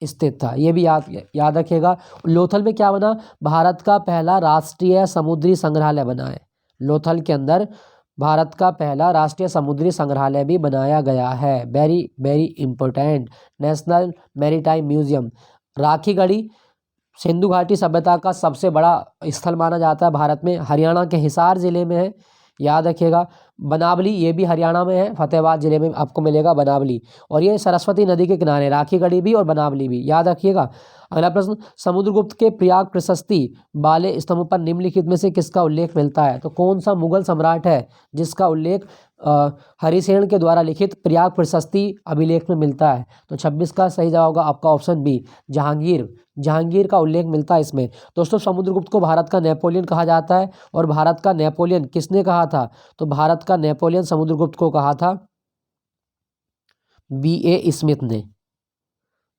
स्थित था, ये भी याद रखिएगा। लोथल में क्या बना? भारत का पहला राष्ट्रीय समुद्री संग्रहालय बना है। लोथल के अंदर भारत का पहला राष्ट्रीय समुद्री संग्रहालय भी बनाया गया है। Very very important, national maritime museum. Rakhigarhi Sindhu घाटी सभ्यता का सबसे बड़ा स्थल माना जाता है भारत में, हरियाणा के हिसार जिले में है, याद रखिएगा। बनावली ये भी हरियाणा में है, फतेहाबाद जिले में आपको मिलेगा बनावली, और ये सरस्वती नदी के किनारे, राखीगढ़ी भी और बनावली भी, याद रखिएगा। अगला प्रश्न, समुद्रगुप्त के प्रयाग प्रशस्ति वाले स्तंभ पर निम्नलिखित में से किसका उल्लेख मिलता है? तो कौन सा मुगल सम्राट है जिसका उल्लेख हरिसेन के द्वारा लिखित प्रयाग प्रशस्ति अभिलेख में मिलता है? तो 26 का सही जवाब होगा आपका ऑप्शन बी, जहांगीर। जहांगीर का उल्लेख मिलता है इसमें। दोस्तों समुद्रगुप्त को भारत का नेपोलियन कहा जाता है, और भारत का नेपोलियन किसने कहा था? तो भारत का नेपोलियन समुद्रगुप्त को कहा था B.A. स्मिथ ने।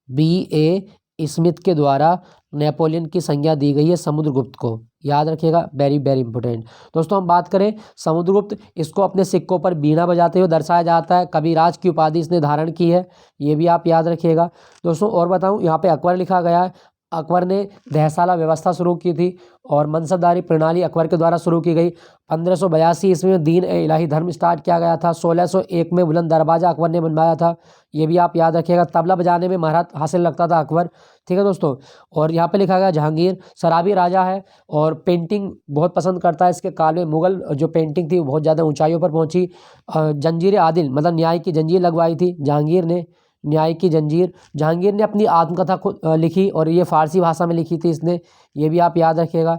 B.A. स्मिथ के द्वारा नेपोलियन की संज्ञा दी गई है समुद्रगुप्त को, याद रखिएगा। Very very important. दोस्तों हम बात करें समुद्रगुप्त, इसको अपने सिक्कों पर बीणा बजाते हुए दर्शाया जाता है, कविराज की उपाधि इसने धारण की है, ये भी आप याद रखिएगा। दोस्तों और बताऊं, यहाँ पे अकबर लिखा गया है। अकबर ने दहसाला व्यवस्था शुरू की थी और मनसबदारी प्रणाली अकबर के द्वारा शुरू की गई। 1582 ईस्वी में दीन ए इलाही धर्म स्टार्ट किया गया था। 1601 में बुलंद दरवाजा अकबर ने बनवाया था, ये भी आप याद रखिएगा। तबला बजाने में महारत हासिल रखता था अकबर, ठीक है दोस्तों। और यहाँ पे लिखा गया जहांगीर शराबी राजा है और पेंटिंग बहुत पसंद करता है। इसके काल में मुगल जो पेंटिंग थी वो बहुत ज़्यादा ऊंचाइयों पर पहुंची। जंजीर आदिल मतलब न्याय की जंजीर लगवाई थी जहांगीर ने, न्याय की जंजीर। जहांगीर ने अपनी आत्मकथा खुद लिखी और ये फारसी भाषा में लिखी थी इसने, ये भी आप याद रखिएगा।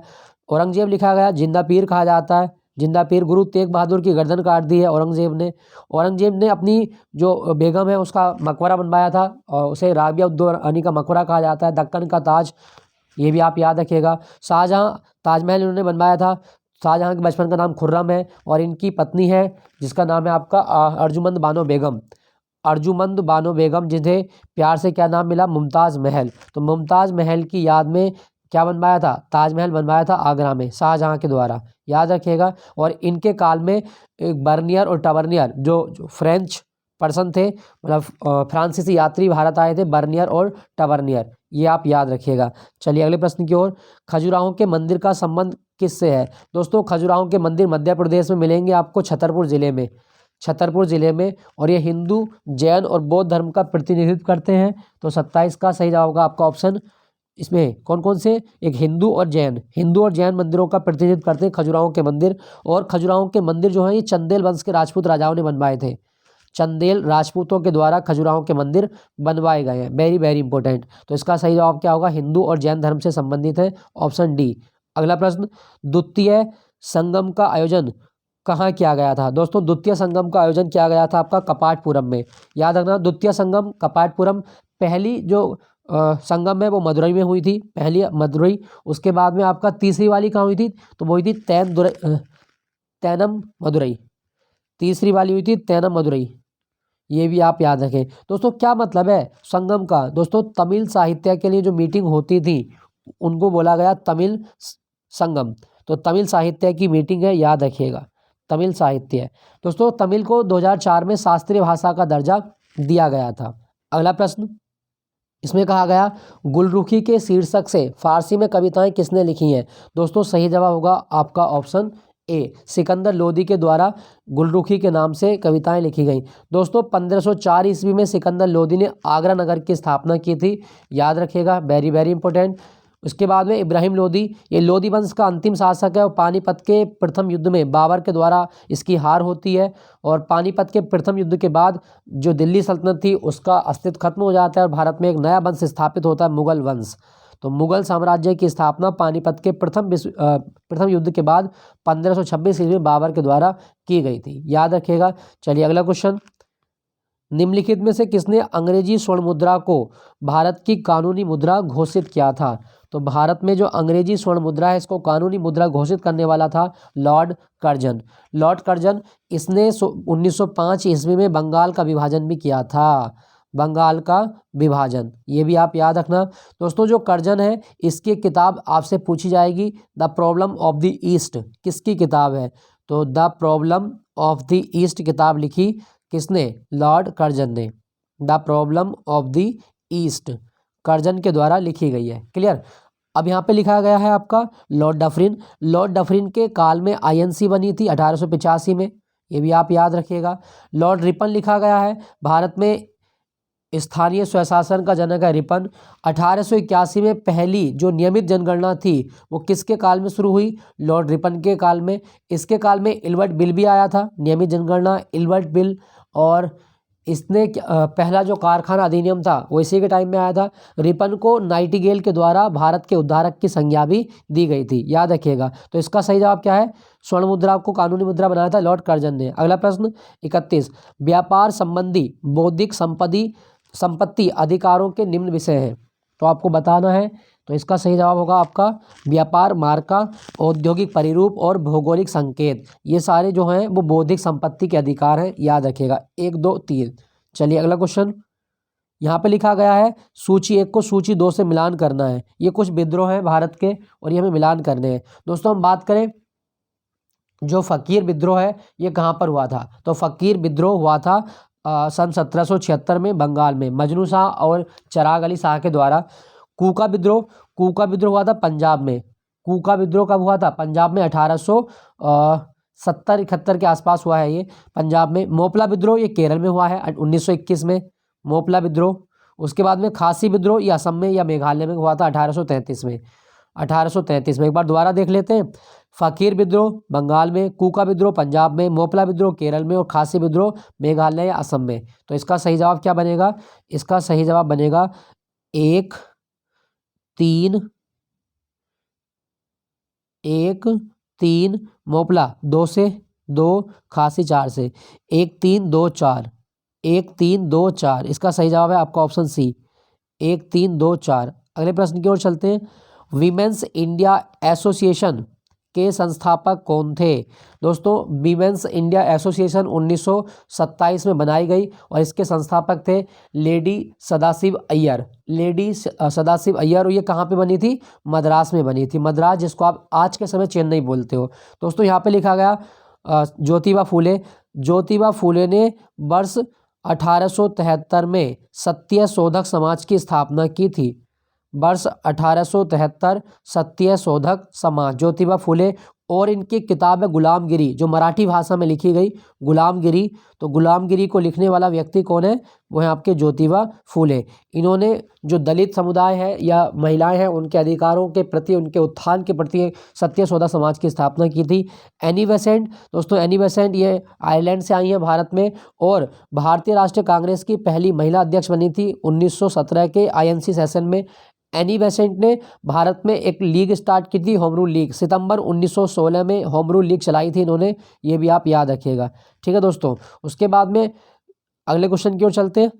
औरंगजेब लिखा गया, जिंदा पीर कहा जाता है। जिंदा पीर, गुरु तेग बहादुर की गर्दन काट दी है औरंगजेब ने। औरंगजेब ने अपनी जो बेगम है उसका मकबरा बनवाया था और उसे राबिया उद्दौलानी का मकबरा कहा जाता है। दक्कन का ताज, ये भी आप याद रखिएगा। शाहजहाँ ताजमहल इन्होंने बनवाया था। शाहजहाँ के बचपन का नाम खुर्रम है और इनकी पत्नी है जिसका नाम है आपका अर्जुमंद बानो बेगम। अर्जुमंद बानो बेगम, जिन्हें प्यार से क्या नाम मिला? मुमताज़ महल। तो मुमताज़ महल की याद में क्या बनवाया था? ताजमहल बनवाया था आगरा में शाहजहाँ के द्वारा, याद रखिएगा। और इनके काल में एक बर्नियर और टबर्नियर जो फ्रेंच पर्सन थे, मतलब फ्रांसीसी यात्री भारत आए थे, बर्नियर और टबर्नियर, ये आप याद रखिएगा। चलिए अगले प्रश्न की ओर। खजुराहो के मंदिर का संबंध किससे है? दोस्तों खजुराहो के मंदिर मध्य प्रदेश में मिलेंगे आपको, छतरपुर जिले में, छतरपुर जिले में। और ये हिंदू, जैन और बौद्ध धर्म का प्रतिनिधित्व करते हैं। तो 27 का सही जवाब होगा आपका ऑप्शन। इसमें कौन कौन से? एक हिंदू और जैन मंदिरों का प्रतिनिधित्व करते हैं खजुराहो के मंदिर। और खजुराहो के मंदिर जो है ये चंदेल वंश के राजपूत राजाओं ने बनवाए थे। चंदेल राजपूतों के द्वारा खजुराहो के मंदिर बनवाए गए हैं। Very very important. तो इसका सही जवाब क्या होगा? हिंदू और जैन धर्म से संबंधित है, ऑप्शन डी। अगला प्रश्न, द्वितीय संगम का आयोजन कहाँ किया गया था? दोस्तों द्वितीय संगम का आयोजन किया गया था आपका कपाटपुरम में, याद रखना। द्वितीय संगम कपाटपुरम। पहली जो संगम है वो मदुरई में हुई थी, पहली मदुरई। उसके बाद में आपका तीसरी वाली कहाँ हुई थी? तो वो हुई थी तैनम मदुरई। तीसरी वाली हुई थी तैनम मदुरई, ये भी आप याद रखें। दोस्तों क्या मतलब है संगम का? दोस्तों तमिल साहित्य के लिए जो मीटिंग होती थी उनको बोला गया तमिल संगम। तो तमिल साहित्य की मीटिंग है, याद रखिएगा, तमिल साहित्य। दोस्तों तमिल को 2004 में शास्त्रीय भाषा का दर्जा दिया गया था। अगला प्रश्न, इसमें कहा गया गुलरुखी के शीर्षक से फारसी में कविताएं किसने लिखी हैं? दोस्तों सही जवाब होगा आपका ऑप्शन ए सिकंदर लोदी के द्वारा गुलरुखी के नाम से कविताएं लिखी गई। दोस्तों 1504 ईस्वी में सिकंदर लोदी ने आगरा नगर की स्थापना की थी, याद रखिएगा, वेरी वेरी इंपॉर्टेंट। उसके बाद में इब्राहिम लोदी, ये लोदी वंश का अंतिम शासक है और पानीपत के प्रथम युद्ध में बाबर के द्वारा इसकी हार होती है और पानीपत के प्रथम युद्ध के बाद जो दिल्ली सल्तनत थी उसका अस्तित्व खत्म हो जाता है और भारत में एक नया वंश स्थापित होता है, मुगल वंश। तो मुगल साम्राज्य की स्थापना पानीपत के प्रथम युद्ध के बाद 1526 ईस्वी में बाबर के द्वारा की गई थी, याद रखिएगा। चलिए अगला क्वेश्चन, निम्नलिखित में से किसने अंग्रेजी स्वर्ण मुद्रा को भारत की कानूनी मुद्रा घोषित किया था? तो भारत में जो अंग्रेजी स्वर्ण मुद्रा है इसको कानूनी मुद्रा घोषित करने वाला था लॉर्ड कर्जन। लॉर्ड कर्जन, इसने 1905 ईस्वी में बंगाल का विभाजन भी किया था, बंगाल का विभाजन, ये भी आप याद रखना। दोस्तों जो कर्जन है इसकी किताब आपसे पूछी जाएगी, the problem of the east, किसकी किताब है? तो the problem of the east किताब लिखी किसने? लॉर्ड कर्जन ने। The problem of the east Curzon के द्वारा लिखी गई है, क्लियर। अब यहाँ पे लिखा गया है आपका लॉर्ड डफरिन। लॉर्ड डफरिन के काल में आईएनसी बनी थी 1885 में, ये भी आप याद रखिएगा। लॉर्ड रिपन लिखा गया है, भारत में स्थानीय स्वशासन का जनक है रिपन। 1881 में पहली जो नियमित जनगणना थी वो किसके काल में शुरू हुई? लॉर्ड रिपन के काल में। इसके काल में इल्बर्ट बिल भी आया था, नियमित जनगणना इल्बर्ट बिल, और इसने पहला जो कारखाना अधिनियम था वो इसी के टाइम में आया था। रिपन को नाइटिंगेल के द्वारा भारत के उद्धारक की संज्ञा भी दी गई थी, याद रखिएगा। तो इसका सही जवाब क्या है? स्वर्ण मुद्रा को कानूनी मुद्रा बनाया था लॉर्ड कर्जन ने। अगला प्रश्न 31, व्यापार संबंधी बौद्धिक संपत्ति अधिकारों के निम्न विषय हैं, तो आपको बताना है। तो इसका सही जवाब होगा आपका व्यापार, मार्का, औद्योगिक परिरूप और भौगोलिक संकेत, ये सारे जो हैं वो बौद्धिक संपत्ति के अधिकार हैं, याद रखिएगा। 1, 2, 3। चलिए अगला क्वेश्चन, यहाँ पे लिखा गया है सूची 1 को सूची 2 से मिलान करना है। ये कुछ विद्रोह हैं भारत के और ये हमें मिलान करने हैं। दोस्तों हम बात करें जो फकीर विद्रोह है ये कहाँ पर हुआ था? तो फकीर विद्रोह हुआ था सन 1776 में बंगाल में, मजनू शाह और चिराग अली शाह के द्वारा। कूका विद्रोह हुआ था पंजाब में। कूका विद्रोह कब हुआ था? पंजाब में 1870-71 के आसपास हुआ है ये, पंजाब में। मोपला विद्रोह ये केरल में हुआ है 1921 में, मोपला विद्रोह। उसके बाद में खासी विद्रोह ये असम में या मेघालय में हुआ था 1833 में। 1833 में एक बार दोबारा देख लेते हैं, फकीर विद्रोह बंगाल में, कूका विद्रोह पंजाब में, मोपला विद्रोह केरल में और खासी विद्रोह मेघालय या असम में। तो इसका सही जवाब क्या बनेगा? इसका सही जवाब बनेगा 1, 3, 1, 3 मोपला 2 से, 2 खासी 4 से, 1, 3, 2, 4, 1, 3, 2, 4। इसका सही जवाब है आपका ऑप्शन सी, 1, 3, 2, 4। अगले प्रश्न की ओर चलते हैं, वीमेंस इंडिया एसोसिएशन के संस्थापक कौन थे? दोस्तों वीमेंस इंडिया एसोसिएशन 1927 में बनाई गई और इसके संस्थापक थे लेडी सदाशिव अय्यर। लेडी सदाशिव अय्यर, और ये कहाँ पे बनी थी? मद्रास में बनी थी, मद्रास, जिसको आप आज के समय चेन्नई बोलते हो। दोस्तों यहाँ पे लिखा गया ज्योतिबा फूले। ज्योतिबा फूले ने वर्ष 1873 में सत्य शोधक समाज की स्थापना की थी। वर्ष 1873 सत्य शोधक समाज, ज्योतिबा फूले। और इनकी किताब है गुलामगिरी, जो मराठी भाषा में लिखी गई, गुलामगिरी। तो गुलामगिरी को लिखने वाला व्यक्ति कौन है? वो है आपके ज्योतिबा फूले। इन्होंने जो दलित समुदाय है या महिलाएं हैं उनके अधिकारों के प्रति, उनके उत्थान के प्रति सत्य शोधक समाज की स्थापना की थी। एनी बेसेंट, दोस्तों एनी बेसेंट ये आयरलैंड से आई हैं भारत में और भारतीय राष्ट्रीय कांग्रेस की पहली महिला अध्यक्ष बनी थी 1917 के आईएनसी सेशन में। एनी बेसेंट ने भारत में एक लीग स्टार्ट की थी, होम रूल लीग। सितंबर 1916 में होम रूल लीग चलाई थी इन्होंने, ये भी आप याद रखिएगा, ठीक है दोस्तों। उसके बाद में अगले क्वेश्चन की ओर चलते हैं,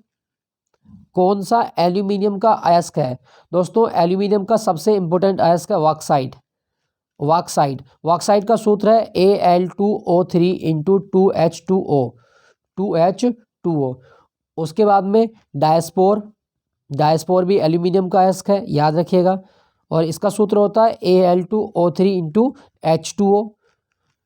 कौन सा एल्यूमिनियम का अयस्क है? दोस्तों एल्यूमिनियम का सबसे इंपॉर्टेंट अयस्क है बॉक्साइट। बॉक्साइट का सूत्र है Al2O3 × 2H2O। उसके बाद में डायस्पोर भी एल्यूमिनियम का अयस्क है, याद रखिएगा, और इसका सूत्र होता है Al2O3 × H2O।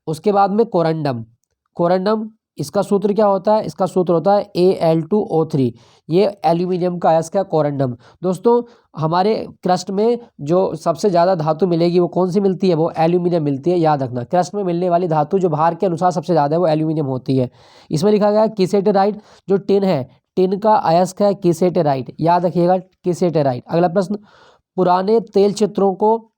उसके बाद में कोरंडम इसका सूत्र क्या होता है, इसका सूत्र होता है Al2O3। ये एल्यूमिनियम का अयस्क है, कोरेंडम। दोस्तों हमारे क्रस्ट में जो सबसे ज़्यादा धातु मिलेगी वो कौन सी मिलती है, वो एल्यूमिनियम मिलती है। याद रखना, क्रस्ट में मिलने वाली धातु जो भार के अनुसार सबसे ज़्यादा है वो एल्यूमिनियम होती है। इसमें लिखा गया है किसेटेराइट, जो टिन है, टिन का अयस्क है किसेटेराइट। याद रखिएगा, किसेटेराइट। अगला प्रश्न, पुराने तेल चित्रों को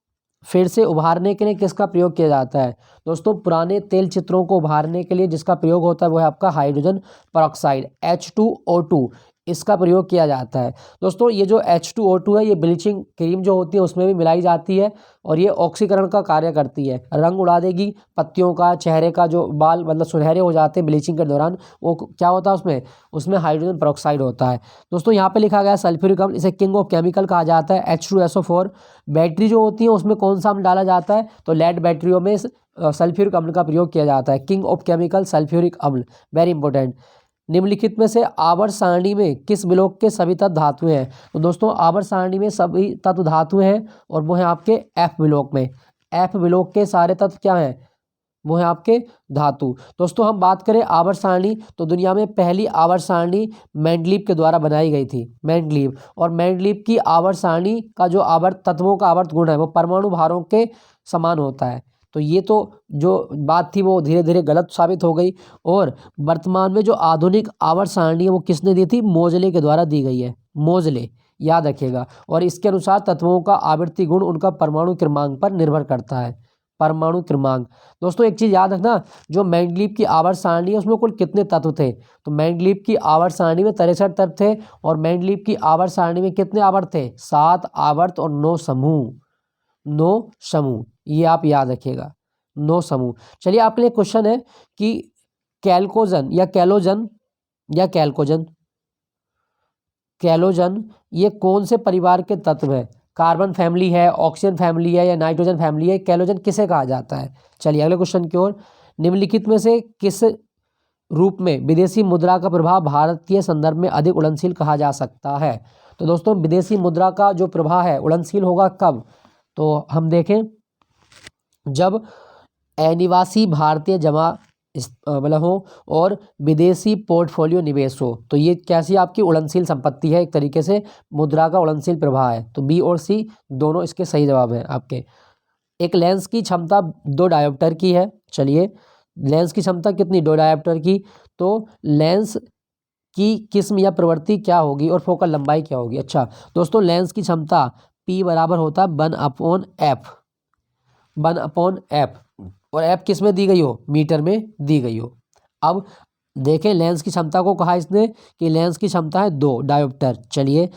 फिर से उभारने के लिए किसका प्रयोग किया जाता है। दोस्तों पुराने तेल चित्रों को उभारने के लिए जिसका प्रयोग होता है वो है आपका हाइड्रोजन पेरोक्साइड, H2O2, इसका प्रयोग किया जाता है। दोस्तों ये जो H2O2 है ये ब्लीचिंग क्रीम जो होती है उसमें भी मिलाई जाती है और ये ऑक्सीकरण का कार्य करती है। रंग उड़ा देगी पत्तियों का, चेहरे का, जो बाल मतलब सुनहरे हो जाते हैं ब्लीचिंग के दौरान, वो क्या होता है उसमें, उसमें हाइड्रोजन पेरोक्साइड होता है। दोस्तों यहाँ पे लिखा गया है सल्फ्यूरिक अम्ल, इसे किंग ऑफ केमिकल कहा जाता है, H2SO4। बैटरी जो होती है उसमें कौन सा अम्ल डाला जाता है, तो लेड बैटरियों में सल्फ्यूरिक अम्ल का प्रयोग किया जाता है। किंग ऑफ केमिकल सल्फ्यूरिक अम्ल, वेरी इंपॉर्टेंट। निम्नलिखित में से आवर्त सारणी में किस विलोक के सभी तत्व धातुएं हैं। तो दोस्तों आवर्त सारणी में सभी तत्व धातुएं हैं और वो है आपके एफ विलोक में। एफ विलोक के सारे तत्व क्या हैं, वो है आपके धातु। दोस्तों हम बात करें आवर्त सारणी, तो दुनिया में पहली आवर्त सारणी मेंडलीव के द्वारा बनाई गई थी, मेंडलीव। और मेंडलीव की आवर्त सारणी का जो आवर्त तत्वों का आवर्त गुण है वो परमाणु भारों के समान होता है। तो ये तो जो बात थी वो धीरे धीरे गलत साबित हो गई। और वर्तमान में जो आधुनिक आवर्त सारणी है वो किसने दी थी, मोजले के द्वारा दी गई है, मोजले। याद रखिएगा। और इसके अनुसार तत्वों का आवृत्ति गुण उनका परमाणु क्रमांक पर निर्भर करता है, परमाणु क्रमांक। दोस्तों एक चीज याद रखना, जो मेंडलीव की आवर्त सारणी है उसमें कुल कितने तत्व थे, तो मेंडलीव की आवर्त सारणी में 63 तत्व थे और मेंडलीव की आवर्त सारणी में कितने आवर्त थे, 7 आवर्त और 9 समूह, 9 समूह, ये आप याद रखिएगा, 9 समूह। चलिए आपके लिए क्वेश्चन है कि कैल्कोजन या कैलोजन या कैल्कोजन, कैलोजन ये कौन से परिवार के तत्व है, कार्बन फैमिली है, ऑक्सीजन फैमिली है या नाइट्रोजन फैमिली है, कैलोजन किसे कहा जाता है। चलिए अगले क्वेश्चन की ओर। निम्नलिखित में से किस रूप में विदेशी मुद्रा का प्रभाव भारतीय संदर्भ में अधिक उड़नशील कहा जा सकता है। तो दोस्तों विदेशी मुद्रा का जो प्रभाव है उड़नशील होगा कब, तो हम देखें जब अनिवासी भारतीय जमा मतलब हो और विदेशी पोर्टफोलियो निवेश हो, तो ये कैसी आपकी उड़नशील संपत्ति है, एक तरीके से मुद्रा का उड़नशील प्रभाव है। तो बी और सी दोनों इसके सही जवाब हैं आपके। एक लेंस की क्षमता 2 डायोप्टर की है। चलिए लेंस की क्षमता कितनी, 2 डायोप्टर की। तो लेंस की किस्म या प्रवृत्ति क्या होगी और फोकल लंबाई क्या होगी। अच्छा दोस्तों लेंस की क्षमता P बराबर होता है 1/f, 1/f, और f किस में दी गई हो, मीटर में दी गई हो। अब देखें लेंस की क्षमता को कहा इसने कि लेंस की क्षमता है 2 डायोप्टर। चलिए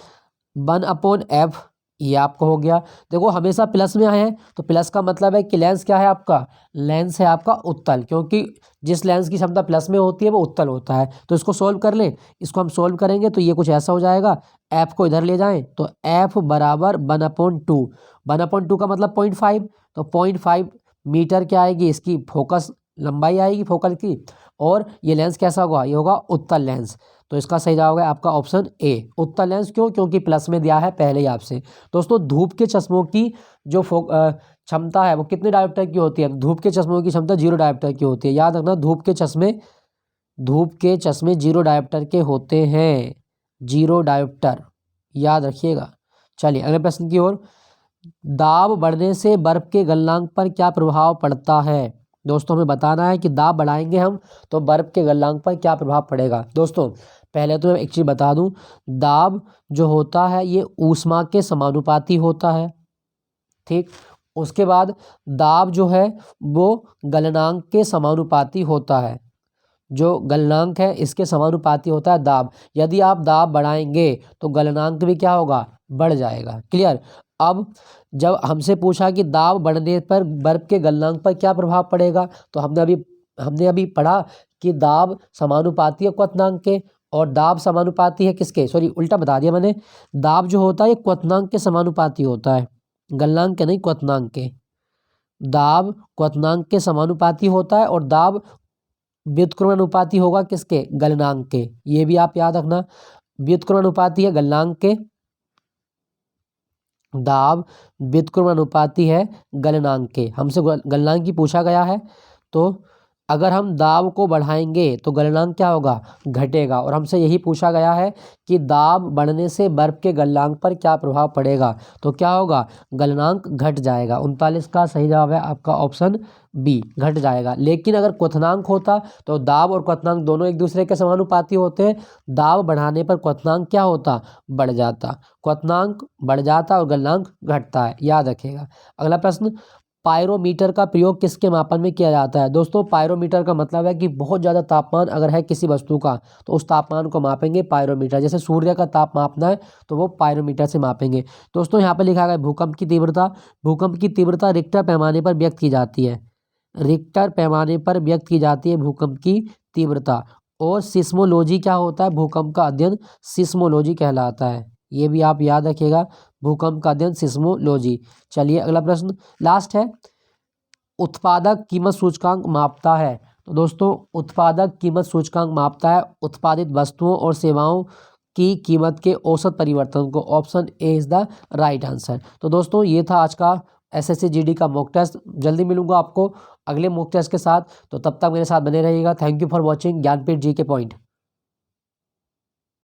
1/f ये आपको हो गया। देखो हमेशा प्लस में आए हैं तो प्लस का मतलब है कि लेंस क्या है आपका, लेंस है आपका उत्तल, क्योंकि जिस लेंस की क्षमता प्लस में होती है वो उत्तल होता है। तो इसको सोल्व कर लें, इसको हम सोल्व करेंगे तो ये कुछ ऐसा हो जाएगा, f को इधर ले जाएं तो f बराबर 1/2, 1/2 का मतलब 0.5, तो 0.5 मीटर क्या आएगी इसकी फोकस लंबाई आएगी फोकल की। और ये लेंस कैसा होगा, ये होगा उत्तल लेंस। तो इसका सही जवाब है आपका ऑप्शन ए, उत्तल लेंस। क्यों, क्योंकि प्लस में दिया है पहले ही आपसे। दोस्तों धूप के चश्मों की जो क्षमता है वो कितने डायोप्टर की होती है, धूप के चश्मों की क्षमता 0 डायोप्टर की होती है। याद रखना धूप के चश्मे 0 डायोप्टर के होते हैं, 0 डायोप्टर, याद रखिएगा। चलिए अगले प्रश्न की ओर। दाब बढ़ने से बर्फ के गलनांक पर क्या प्रभाव पड़ता है। दोस्तों हमें बताना है कि दाब बढ़ाएंगे हम तो बर्फ के गलनांक पर क्या प्रभाव पड़ेगा। दोस्तों पहले तो मैं एक चीज़ बता दूं, दाब जो होता है ये ऊष्मा के समानुपाती होता है, ठीक। उसके बाद दाब जो है वो गलनांक के समानुपाती होता है, जो गलनांक है इसके समानुपाती होता है दाब। यदि आप दाब बढ़ाएंगे तो गलनांक भी क्या होगा, बढ़ जाएगा। क्लियर। अब जब हमसे पूछा कि दाब बढ़ने पर बर्फ के गलनांक पर क्या प्रभाव पड़ेगा, तो हमने अभी पढ़ा कि दाब समानुपाती है क्वथनांक के, और दाब समानुपाती है किसके, सॉरी उल्टा बता दिया मैंने, दाब जो होता है ये क्वथनांक के समानुपाती होता है, गलनांक के नहीं, क्वथनांक के। दाब क्वथनांक के समानुपाती होता है और दाब व्युत्क्रमानुपाती होगा किसके, गलनांक के। ये भी आप याद रखना, व्युत्क्रमानुपाती है गलनांक के, दाब व्युत्क्रमानुपाती है गलनांक के। हमसे गलनांक की पूछा गया है। तो अगर हम दाब को बढ़ाएंगे तो गलनांक क्या होगा, घटेगा। और हमसे यही पूछा गया है कि दाब बढ़ने से बर्फ के गलनांक पर क्या प्रभाव पड़ेगा, तो क्या होगा, गलनांक घट जाएगा। 39 का सही जवाब है आपका ऑप्शन बी, घट जाएगा। लेकिन अगर क्वथनांक होता तो दाब और क्वथनांक दोनों एक दूसरे के समानुपाती होते हैं। दाब बढ़ाने पर क्वथनांक क्या होता, बढ़ जाता। क्वथनांक बढ़ जाता और गलनांक घटता है, याद रखिएगा। अगला प्रश्न, पायरोमीटर का प्रयोग किसके मापन में किया जाता है। दोस्तों पायरोमीटर का मतलब है कि बहुत ज़्यादा तापमान अगर है किसी वस्तु का तो उस तापमान को मापेंगे पायरोमीटर। जैसे सूर्य का ताप मापना है तो वो पायरोमीटर से मापेंगे। दोस्तों यहाँ पर लिखा गया भूकंप की तीव्रता। भूकंप की तीव्रता रिक्टर पैमाने पर व्यक्त की जाती है। रिक्टर पैमाने पर व्यक्त की जाती है भूकंप की तीव्रता। और सिस्मोलॉजी क्या होता है, भूकंप का अध्ययन सिस्मोलॉजी कहलाता है। ये भी आप याद रखिएगा, भूकंप का अध्ययन सिस्मोलॉजी। चलिए अगला प्रश्न लास्ट है, उत्पादक कीमत सूचकांक मापता है। तो दोस्तों उत्पादक कीमत सूचकांक मापता है उत्पादित वस्तुओं और सेवाओं की कीमत के औसत परिवर्तन को। Option A is the right answer. तो दोस्तों ये था आज का एसएससी जीडी का मॉक टेस्ट। जल्दी मिलूंगा आपको अगले मॉक टेस्ट के साथ, तो तब तक मेरे साथ बने रहिएगा। Thank you for watching Gyanpeeth ji के पॉइंट।